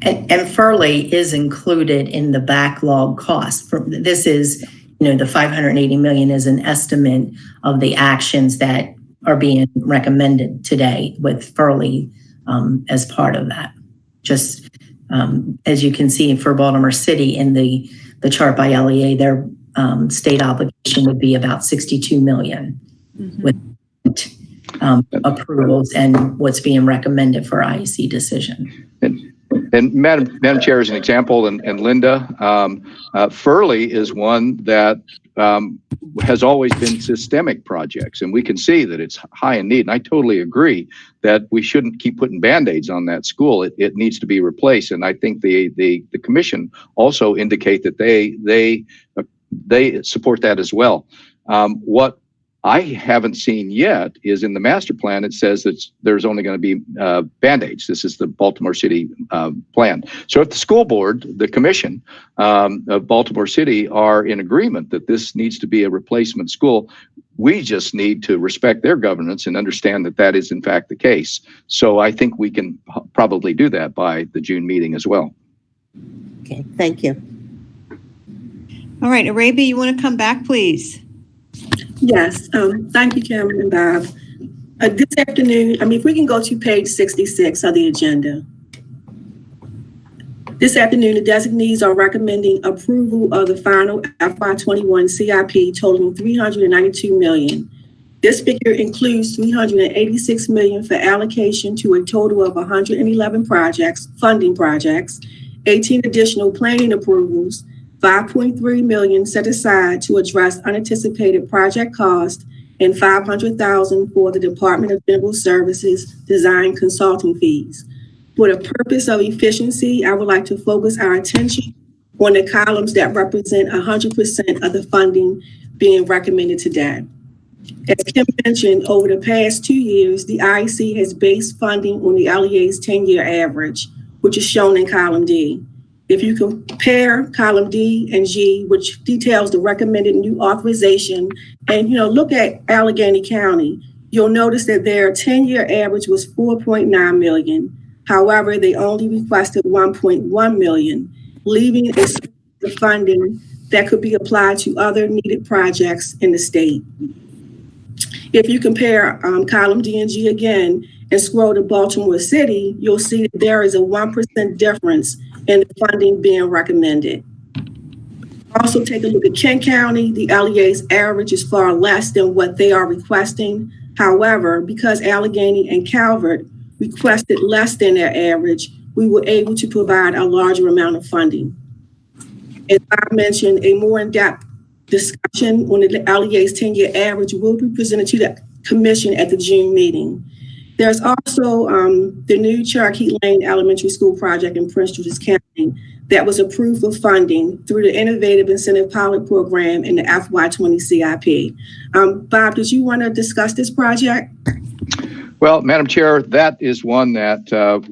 And Furley is included in the backlog cost. This is, the 580 million is an estimate of the actions that are being recommended today with Furley as part of that. Just as you can see for Baltimore City in the chart by LEA, their state obligation would be about 62 million with approvals and what's being recommended for IAC decision. And Madam Chair, as an example, and Linda, Furley is one that has always been systemic projects, and we can see that it's high in need. And I totally agree that we shouldn't keep putting Band-Aids on that school. It needs to be replaced. And I think the commission also indicate that they support that as well. What I haven't seen yet is in the master plan, it says that there's only going to be Band-Aids. This is the Baltimore City plan. So if the school board, the commission of Baltimore City are in agreement that this needs to be a replacement school, we just need to respect their governance and understand that that is in fact the case. So I think we can probably do that by the June meeting as well. Okay, thank you. All right, Arabia, you want to come back, please? Yes, thank you, Chairman and Bob. This afternoon, if we can go to page 66 of the agenda. This afternoon, the designees are recommending approval of the final FY21 CIP totaling $392 million. This figure includes $386 million for allocation to a total of 111 funding projects, 18 additional planning approvals, $5.3 million set aside to address unanticipated project costs, and $500,000 for the Department of General Services design consulting fees. For the purpose of efficiency, I would like to focus our attention on the columns that represent 100% of the funding being recommended today. As Kim mentioned, over the past 2 years, the IAC has based funding on the LEA's 10-year average, which is shown in column D. If you compare column D and G, which details the recommended new authorization, and look at Allegheny County, you'll notice that their 10-year average was 4.9 million. However, they only requested 1.1 million, leaving the funding that could be applied to other needed projects in the state. If you compare column D and G again and scroll to Baltimore City, you'll see that there is a 1% difference in the funding being recommended. Also take a look at Kent County. The LEA's average is far less than what they are requesting. However, because Allegheny and Calvert requested less than their average, we were able to provide a larger amount of funding. As I mentioned, a more in-depth discussion on the LEA's 10-year average will be presented to the commission at the June meeting. There's also the new Cherokee Lane Elementary School project in Prince George's County that was approved for funding through the Innovative Incentive Pilot Program in the FY20 CIP. Bob, did you want to discuss this project? Well, Madam Chair, that is one that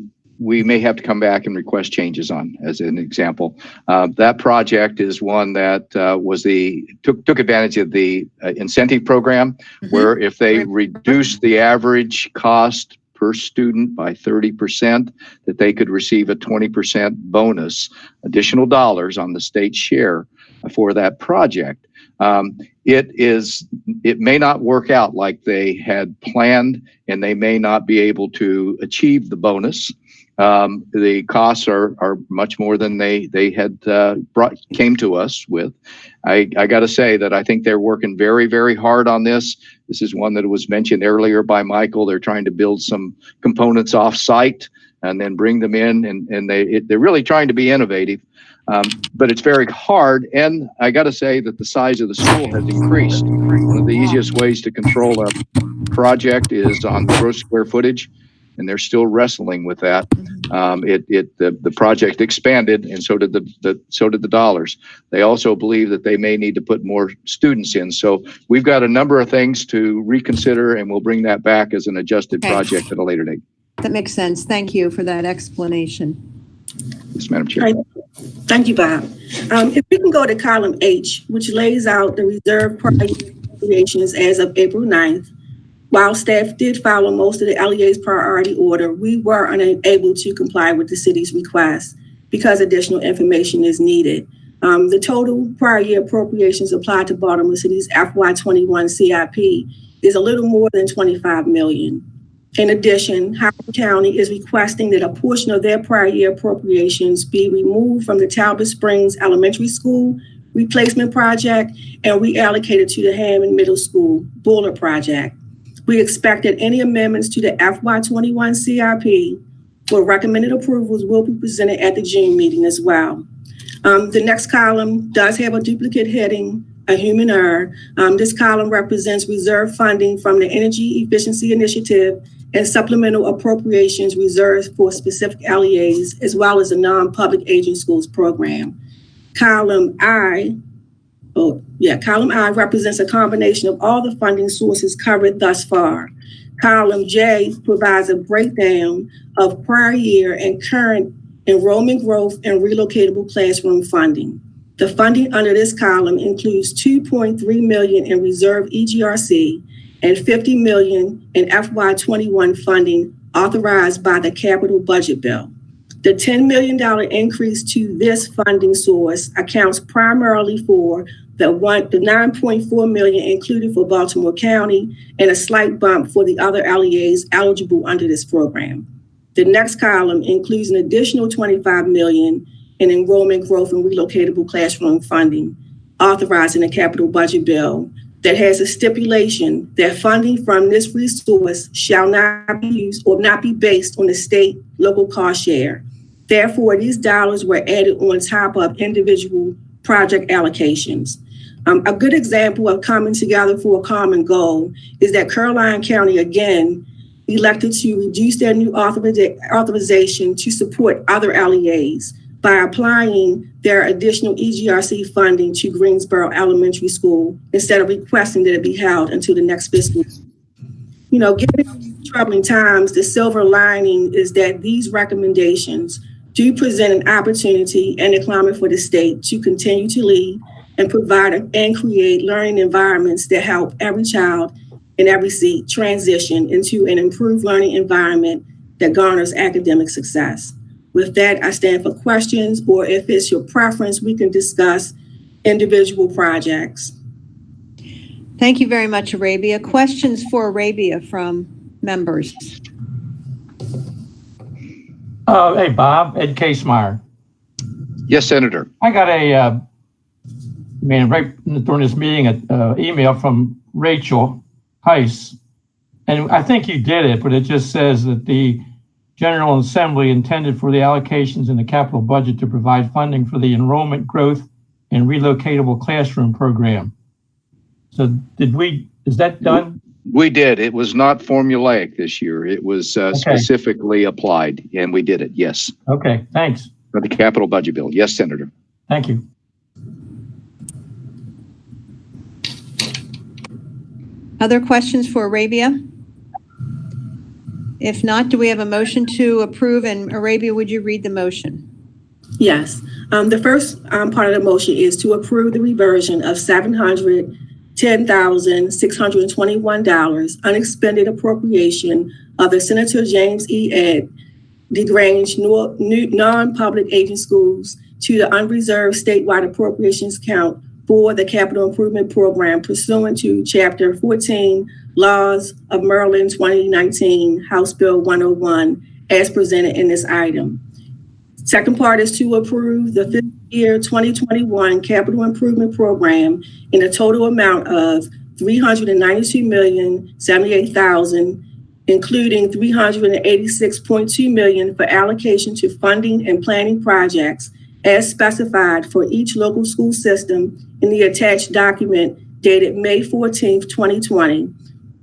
we may have to come back and request changes on, as an example. That project is one that took advantage of the incentive program, where if they reduce the average cost per student by 30%, that they could receive a 20% bonus, additional dollars on the state share for that project. It may not work out like they had planned, and they may not be able to achieve the bonus. The costs are much more than they had came to us with. I got to say that I think they're working very, very hard on this. This is one that was mentioned earlier by Michael. They're trying to build some components off site and then bring them in, and they're really trying to be innovative. But it's very hard, and I got to say that the size of the school has increased. One of the easiest ways to control a project is on gross square footage, and they're still wrestling with that. The project expanded, and so did the dollars. They also believe that they may need to put more students in. So we've got a number of things to reconsider, and we'll bring that back as an adjusted project at a later date. That makes sense. Thank you for that explanation. Yes, Madam Chair. Right. Thank you, Bob. If we can go to column H, which lays out the reserve prior appropriations as of April 9th. While staff did follow most of the LEA's priority order, we were unable to comply with the city's request because additional information is needed. The total prior year appropriations applied to Baltimore City's FY21 CIP is a little more than $25 million. In addition, Howard County is requesting that a portion of their prior year appropriations be removed from the Talbot Springs Elementary School replacement project and reallocated to the Hammond Middle School boiler project. We expect that any amendments to the FY21 CIP for recommended approvals will be presented at the June meeting as well. The next column does have a duplicate heading, a human error. This column represents reserve funding from the Energy Efficiency Initiative and supplemental appropriations reserved for specific LEAs, as well as a non-public aging schools program. Column I represents a combination of all the funding sources covered thus far. Column J provides a breakdown of prior year and current enrollment growth and relocatable classroom funding. The funding under this column includes $2.3 million in reserve EGRC and $50 million in FY21 funding authorized by the capital budget bill. The $10 million increase to this funding source accounts primarily for the $9.4 million included for Baltimore County and a slight bump for the other LEAs eligible under this program. The next column includes an additional $25 million in enrollment growth and relocatable classroom funding authorized in the capital budget bill that has a stipulation that funding from this resource shall not be used or not be based on the state local cost share. Therefore, these dollars were added on top of individual project allocations. A good example of coming together for a common goal is that Caroline County again elected to reduce their new authorization to support other LEAs by applying their additional EGRC funding to Greensboro Elementary School instead of requesting that it be held until the next fiscal year. Given troubling times, the silver lining is that these recommendations do present an opportunity and a climate for the state to continue to lead and provide and create learning environments that help every child in every seat transition into an improved learning environment that garners academic success. With that, I stand for questions, or if it's your preference, we can discuss individual projects. Thank you very much, Arabia. Questions for Arabia from members? Hey, Bob, Ed Casemeyer. Yes, Senator. I got right during this meeting, an email from Rachel Heiss, and I think you did it, but it just says that the General Assembly intended for the allocations in the capital budget to provide funding for the enrollment growth and relocatable classroom program. So is that done? We did. It was not formulaic this year. It was specifically applied, and we did it. Yes. Okay, thanks. For the capital budget bill. Yes, Senator. Thank you. Other questions for Arabia? If not, do we have a motion to approve? And Arabia, would you read the motion? Yes. The first part of the motion is to approve the reversion of $710,621 unexpended appropriation of the Senator James E. Ed DeGrange non-public agent schools to the unreserved statewide appropriations count for the capital improvement program pursuant to Chapter 14, Laws of Maryland 2019, House Bill 101, as presented in this item. Second part is to approve the fiscal year 2021 capital improvement program in a total amount of $392,078,000, including $386.2 million for allocation to funding and planning projects as specified for each local school system in the attached document dated May 14th, 2020.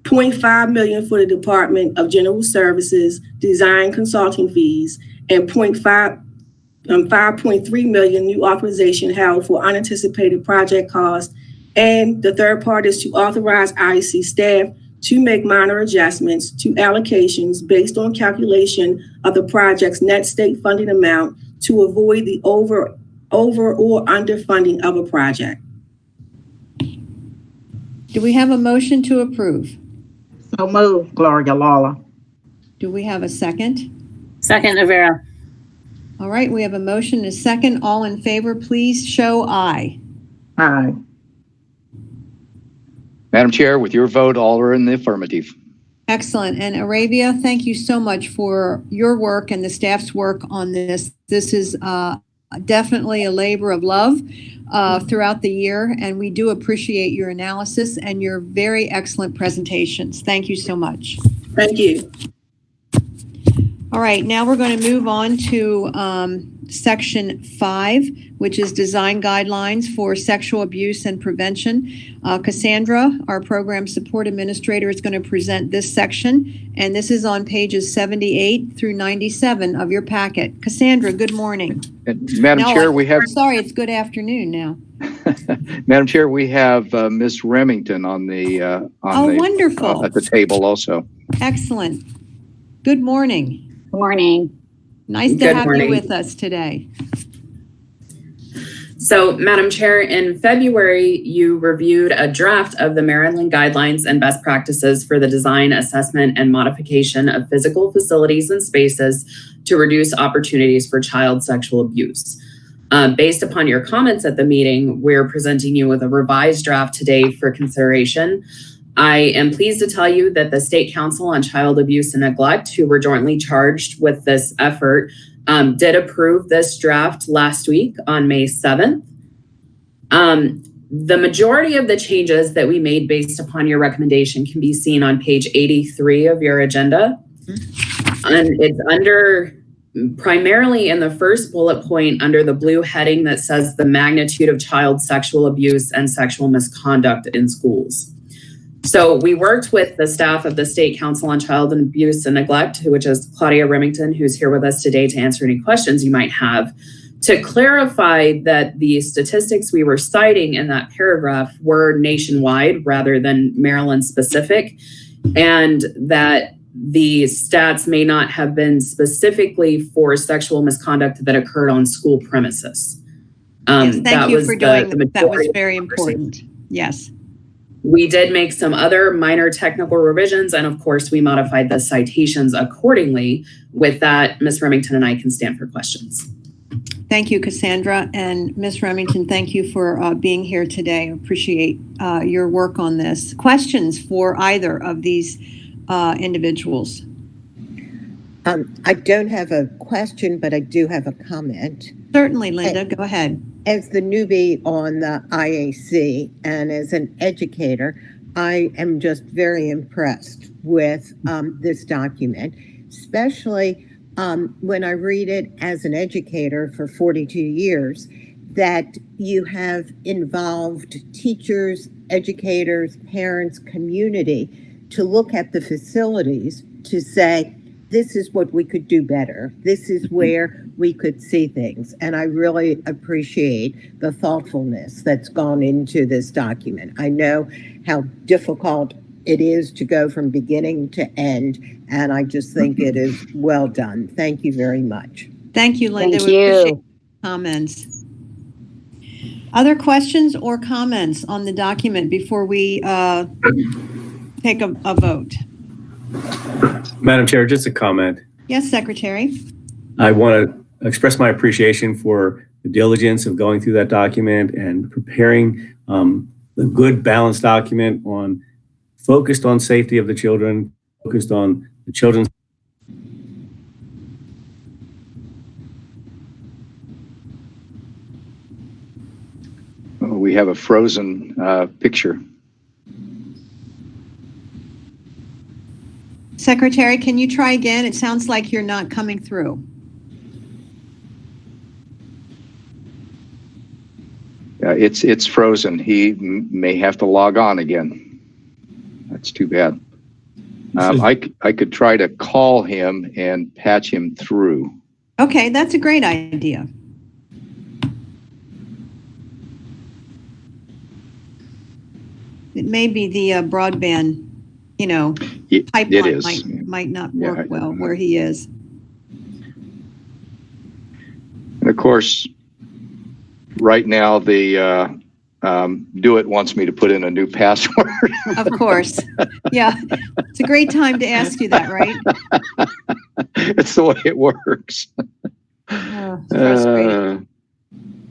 $0.5 million for the Department of General Services design consulting fees, and $5.3 million new authorization held for unanticipated project costs. And the third part is to authorize IAC staff to make minor adjustments to allocations based on calculation of the project's net state funding amount to avoid the over or underfunding of a project. Do we have a motion to approve? So moved, Gloria Lawler. Do we have a second? Second, Avera. All right, we have a motion and a second. All in favor, please show aye. Aye. Madam Chair, with your vote, all are in the affirmative. Excellent. And Arabia, thank you so much for your work and the staff's work on this. This is definitely a labor of love throughout the year, and we do appreciate your analysis and your very excellent presentations. Thank you so much. Thank you. All right, now we're going to move on to Section 5, which is Design Guidelines for Sexual Abuse and Prevention. Cassandra, our Program Support Administrator, is going to present this section, and this is on pages 78 through 97 of your packet. Cassandra, good morning. Madam Chair, we have... Sorry, it's good afternoon now. Madam Chair, we have Ms. Remington on the wonderful. At the table also. Excellent. Good morning. Good morning. Nice to have you with us today. So, Madam Chair, in February, you reviewed a draft of the Maryland Guidelines and Best Practices for the Design, Assessment, and Modification of Physical Facilities and Spaces to Reduce Opportunities for Child Sexual Abuse. Based upon your comments at the meeting, we're presenting you with a revised draft today for consideration. I am pleased to tell you that the State Council on Child Abuse and Neglect, who were jointly charged with this effort, did approve this draft last week on May 7th. The majority of the changes that we made based upon your recommendation can be seen on page 83 of your agenda. And it's under, primarily in the first bullet point under the blue heading that says the magnitude of child sexual abuse and sexual misconduct in schools. So we worked with the staff of the State Council on Child Abuse and Neglect, which is Claudia Remington, who's here with us today to answer any questions you might have, to clarify that the statistics we were citing in that paragraph were nationwide rather than Maryland specific, and that the stats may not have been specifically for sexual misconduct that occurred on school premises. Yes, thank you for doing that. That was majority very of the conversation. important. Yes. We did make some other minor technical revisions, and of course, we modified the citations accordingly. With that, Ms. Remington and I can stand for questions. Thank you, Cassandra. And Ms. Remington, thank you for being here today. I appreciate your work on this. Questions for either of these individuals? I don't have a question, but I do have a comment. Certainly, Linda, go ahead. As the newbie on the IAC and as an educator, I am just very impressed with this document, especially when I read it as an educator for 42 years, that you have involved teachers, educators, parents, community to look at the facilities to say, this is what we could do better. This is where we could see things. And I really appreciate the thoughtfulness that's gone into this document. I know how difficult it is to go from beginning to end, and I just think it is well done. Thank you very much. Thank you, Linda. Thank We appreciate you. comments. Other questions or comments on the document before we take a vote? Madam Chair, just a comment. Yes, Secretary. I want to express my appreciation for the diligence of going through that document and preparing a good balanced document focused on safety of the children, focused on the children's. We have a frozen picture. Secretary, can you try again? It sounds like you're not coming through. It's frozen. He may have to log on again. That's too bad. I could try to call him and patch him through. Okay, that's a great idea. It may be the broadband, pipeline might not work well where he is. And of course, right now the Do It wants me to put in a new password. Of course. Yeah. It's a great time to ask you that, right? It's the way it works. Oh, it's frustrating.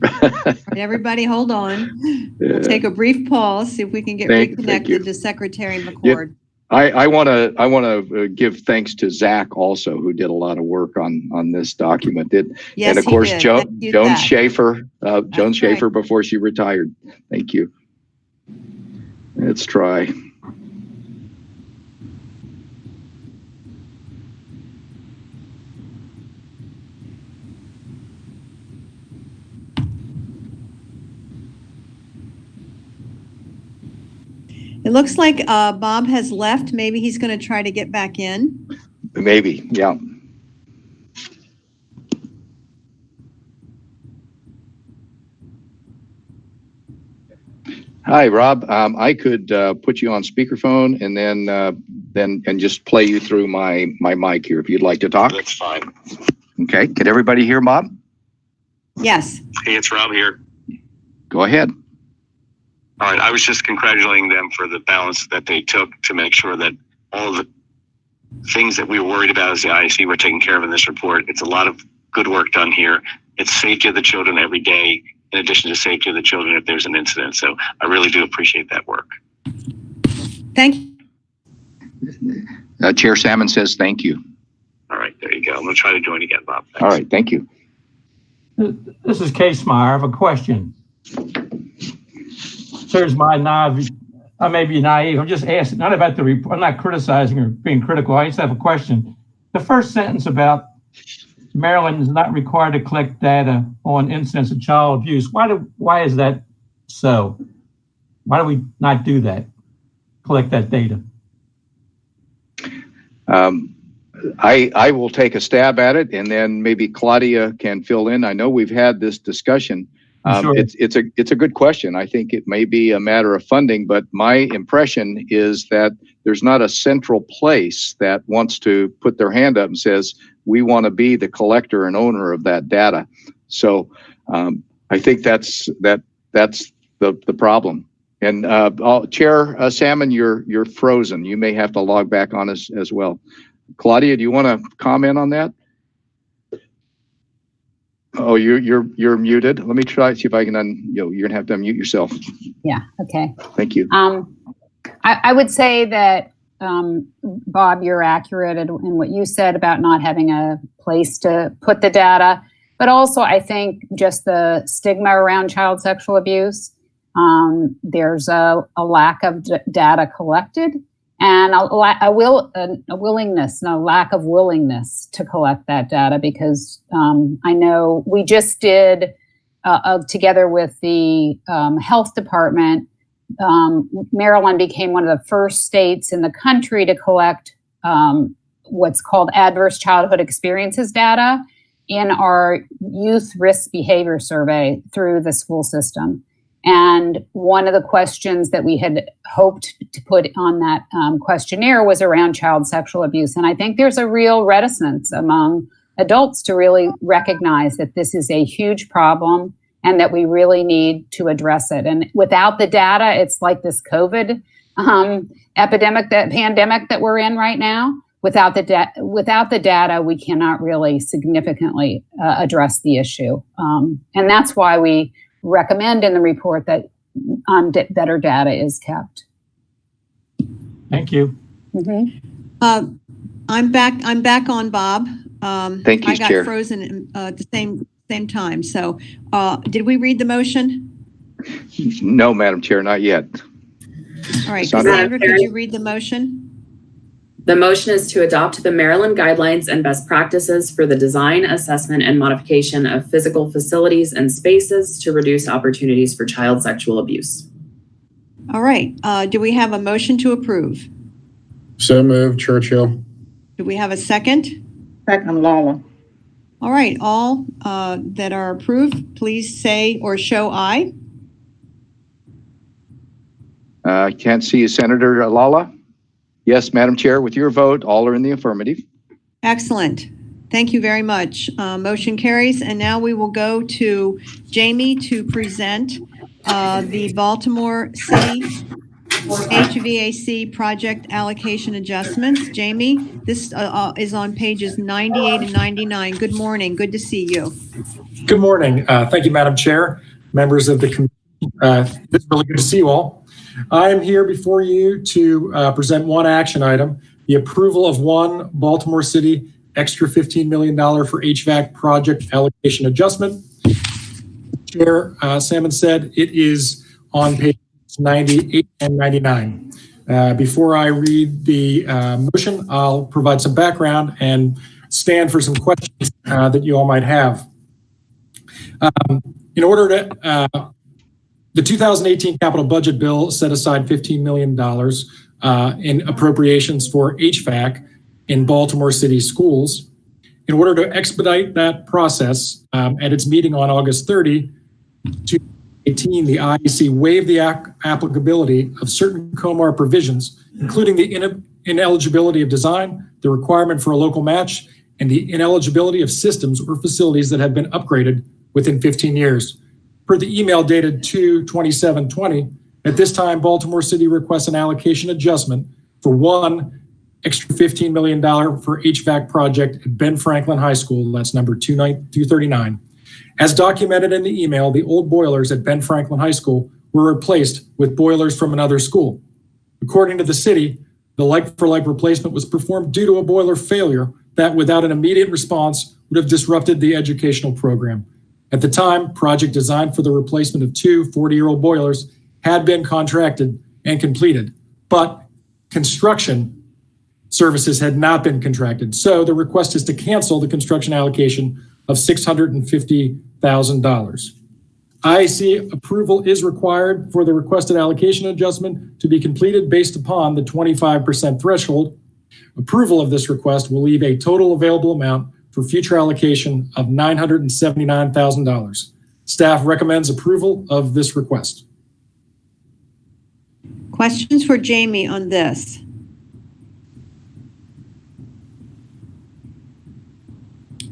All right, everybody, hold on. We'll take a brief pause, see if we can get reconnected to Secretary McCord. I want to give thanks to Zach also, who did a lot of work on this document. Yes, and of course, Joan Schaefer, Joan Schaefer before she retired. Thank you. Let's try. It looks like Bob has left. Maybe he's going to try to get back in. Maybe, yeah. Hi, Rob. I could put you on speakerphone and then just play you through my mic here if you'd like to talk. That's fine. Okay. Can everybody hear Bob? Yes. Hey, it's Rob here. Go ahead. All right. I was just congratulating them for the balance that they took to make sure that all the things that we were worried about as the IAC were taken care of in this report. It's a lot of good work done here. It's safety of the children every day, in addition to safety of the children if there's an incident. So I really do appreciate that work. Thank you. Chair Salmon says thank you. All right. There you go. I'm going to try to join again, Bob. Thanks. All right. Thank you. This is Case Meyer. I have a question. Here's my naive. I may be naive. I'm just asking, not about the report. I'm not criticizing or being critical. I just have a question. The first sentence about Maryland is not required to collect data on incidents of child abuse. Why is that so? Why do we not do that? Collect that data? I will take a stab at it, and then maybe Claudia can fill in. I know we've had this discussion. Sure. It's a good question. I think it may be a matter of funding, but my impression is that there's not a central place that wants to put their hand up and says, we want to be the collector and owner of that data. So I think that's the problem. And Chair Salmon, you're frozen. You may have to log back on us as well. Claudia, do you want to comment on that? Oh, you're muted. Let me try see if I can you're gonna have to unmute yourself. Yeah. Okay. Thank you. I would say that Bob, you're accurate in what you said about not having a place to put the data, but also I think just the stigma around child sexual abuse. There's a lack of data collected, and a willingness and a lack of willingness to collect that data, because I know we just did, together with the health department, Maryland became one of the first states in the country to collect what's called adverse childhood experiences data in our youth risk behavior survey through the school system. And one of the questions that we had hoped to put on that questionnaire was around child sexual abuse. And I think there's a real reticence among adults to really recognize that this is a huge problem and that we really need to address it. And without the data, it's like this COVID pandemic that we're in right now. Without the data, we cannot really significantly address the issue. And that's why we recommend in the report that better data is kept. Thank you. Mm-hmm. I'm back on, Bob. Thank you, I got Chair. frozen at the same time. So did we read the motion? No, Madam Chair, not yet. All right, Sandra? Cassandra, could you read the motion? The motion is to adopt the Maryland guidelines and best practices for the design, assessment, and modification of physical facilities and spaces to reduce opportunities for child sexual abuse. All right. Do we have a motion to approve? So moved, Churchill. Do we have a second? Second, Lawler. All right. All that are approved, please say or show aye. I can't see you, Senator Lala. Yes, Madam Chair, with your vote, all are in the affirmative. Excellent. Thank you very much. Motion carries. And now we will go to Jamie to present the Baltimore City HVAC project allocation adjustments. Jamie, this is on pages 98 and 99. Good morning. Good to see you. Good morning. Thank you, Madam Chair, members of the committee. It's really good to see you all. I am here before you to present one action item, the approval of one Baltimore City extra $15 million for HVAC project allocation adjustment. Chair Salmon said it is on page 98 and 99. Before I read the motion, I'll provide some background and stand for some questions that you all might have. In order to the 2018 capital budget bill set aside $15 million in appropriations for HVAC in Baltimore City schools. In order to expedite that process, at its meeting on August 30, 2018, the IAC waived the applicability of certain COMAR provisions, including the ineligibility of design, the requirement for a local match, and the ineligibility of systems or facilities that have been upgraded within 15 years. Per the email dated 2/27/20, at this time, Baltimore City requests an allocation adjustment for one extra $15 million for HVAC project at Ben Franklin High School. That's number 239. As documented in the email, the old boilers at Ben Franklin High School were replaced with boilers from another school. According to the city, the like-for-like replacement was performed due to a boiler failure that, without an immediate response, would have disrupted the educational program. At the time, project designed for the replacement of two 40-year-old boilers had been contracted and completed, but construction services had not been contracted. So the request is to cancel the construction allocation of $650,000. IAC approval is required for the requested allocation adjustment to be completed based upon the 25% threshold. Approval of this request will leave a total available amount for future allocation of $979,000. Staff recommends approval of this request. Questions for Jamie on this?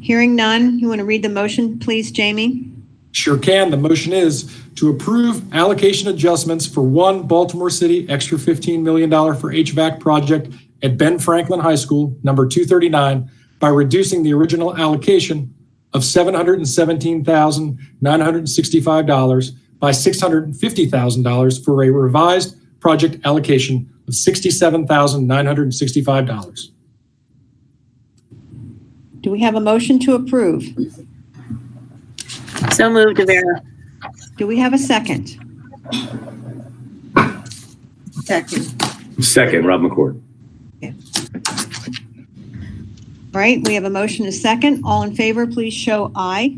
Hearing none, you want to read the motion, please, Jamie? Sure can. The motion is to approve allocation adjustments for one Baltimore City extra $15 million for HVAC project at Ben Franklin High School, number 239, by reducing the original allocation of $717,965 by $650,000 for a revised project allocation of $67,965. Do we have a motion to approve? So moved, Rivera. Do we have a second? Second, Rob McCord. All right, we have a motion and a second. All in favor, please show aye.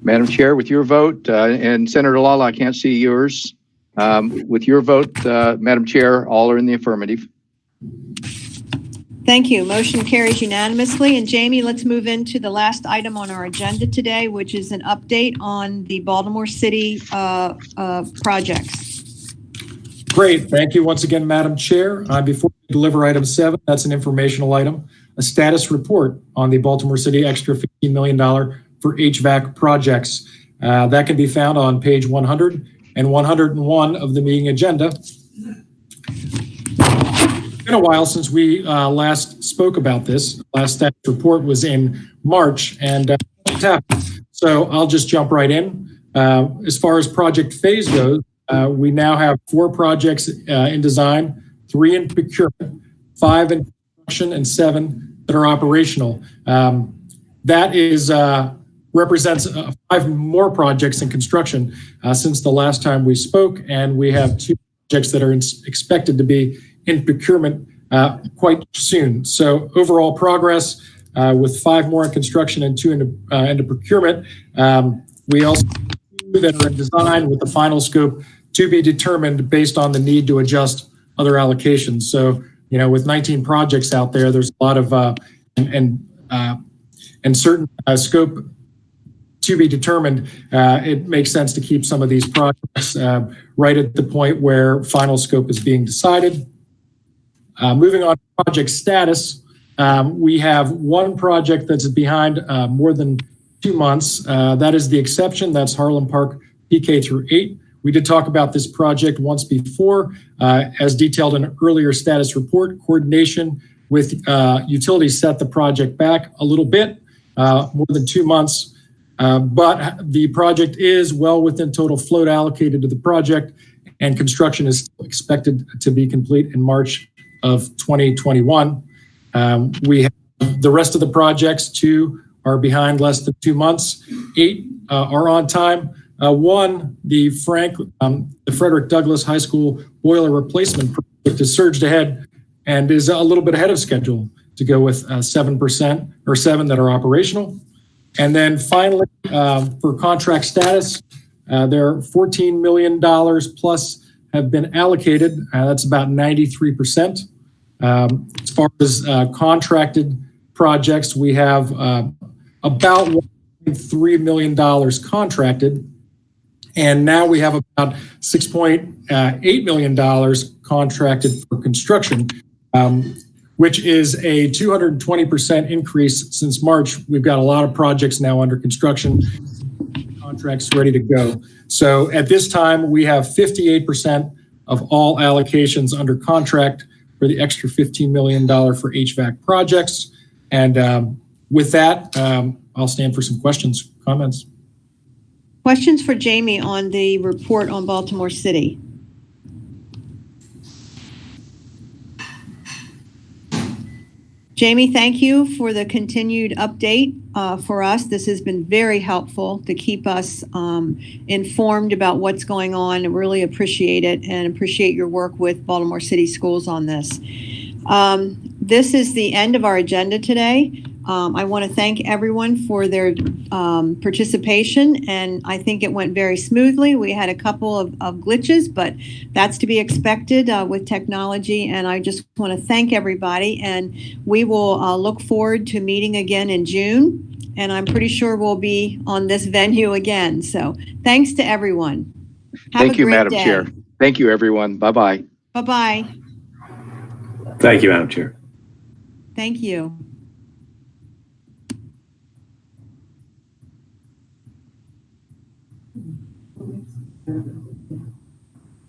Madam Chair, with your vote, and Senator Lala, I can't see yours. With your vote, Madam Chair, all are in the affirmative. Thank you. Motion carries unanimously. And Jamie, let's move into the last item on our agenda today, which is an update on the Baltimore City projects. Great. Thank you once again, Madam Chair. Before we deliver item 7, that's an informational item, a status report on the Baltimore City extra $15 million for HVAC projects. That can be found on page 100 and 101 of the meeting agenda. It's been a while since we last spoke about this. Last status report was in March, and so I'll just jump right in. As far as project phase goes, we now have 4 projects in design, 3 in procurement, 5 in construction, and 7 that are operational. That is represents 5 more projects in construction since the last time we spoke, and we have 2 projects that are expected to be in procurement quite soon. So overall progress with 5 more in construction and 2 into procurement. We also have 2 that are in design with the final scope to be determined based on the need to adjust other allocations. So, you know, with 19 projects out there, there's a lot of and certain scope to be determined. It makes sense to keep some of these projects right at the point where final scope is being decided. Moving on to project status, we have 1 project that's behind more than 2 months. That is the exception. That's Harlem Park PK through 8. We did talk about this project once before, as detailed in an earlier status report. Coordination with utilities set the project back a little bit, more than 2 months. But the project is well within total float allocated to the project, and construction is expected to be complete in March of 2021. We have the rest of the projects. 2 are behind less than 2 months. 8 are on time. 1, the Frederick Douglass High School boiler replacement project has surged ahead and is a little bit ahead of schedule to go with 7% or 7 that are operational. And then finally, for contract status, there are $14 million plus have been allocated. That's about 93%. As far as contracted projects, we have about $1.3 million contracted. And now we have about $6.8 million contracted for construction, which is a 220% increase since March. We've got a lot of projects now under construction, contracts ready to go. So at this time, we have 58% of all allocations under contract for the extra $15 million for HVAC projects. And with that, I'll stand for some questions, comments. Questions for Jamie on the report on Baltimore City? Jamie, thank you for the continued update for us. This has been very helpful to keep us informed about what's going on. I really appreciate it and appreciate your work with Baltimore City Schools on this. This is the end of our agenda today. I want to thank everyone for their participation, and I think it went very smoothly. We had a couple of glitches, but that's to be expected with technology, and I just want to thank everybody, and we will look forward to meeting again in June, and I'm pretty sure we'll be on this venue again. So thanks to everyone. Thank you, Madam Chair. Thank you, everyone. Bye-bye. Bye-bye. Thank you, Madam Chair. Thank you.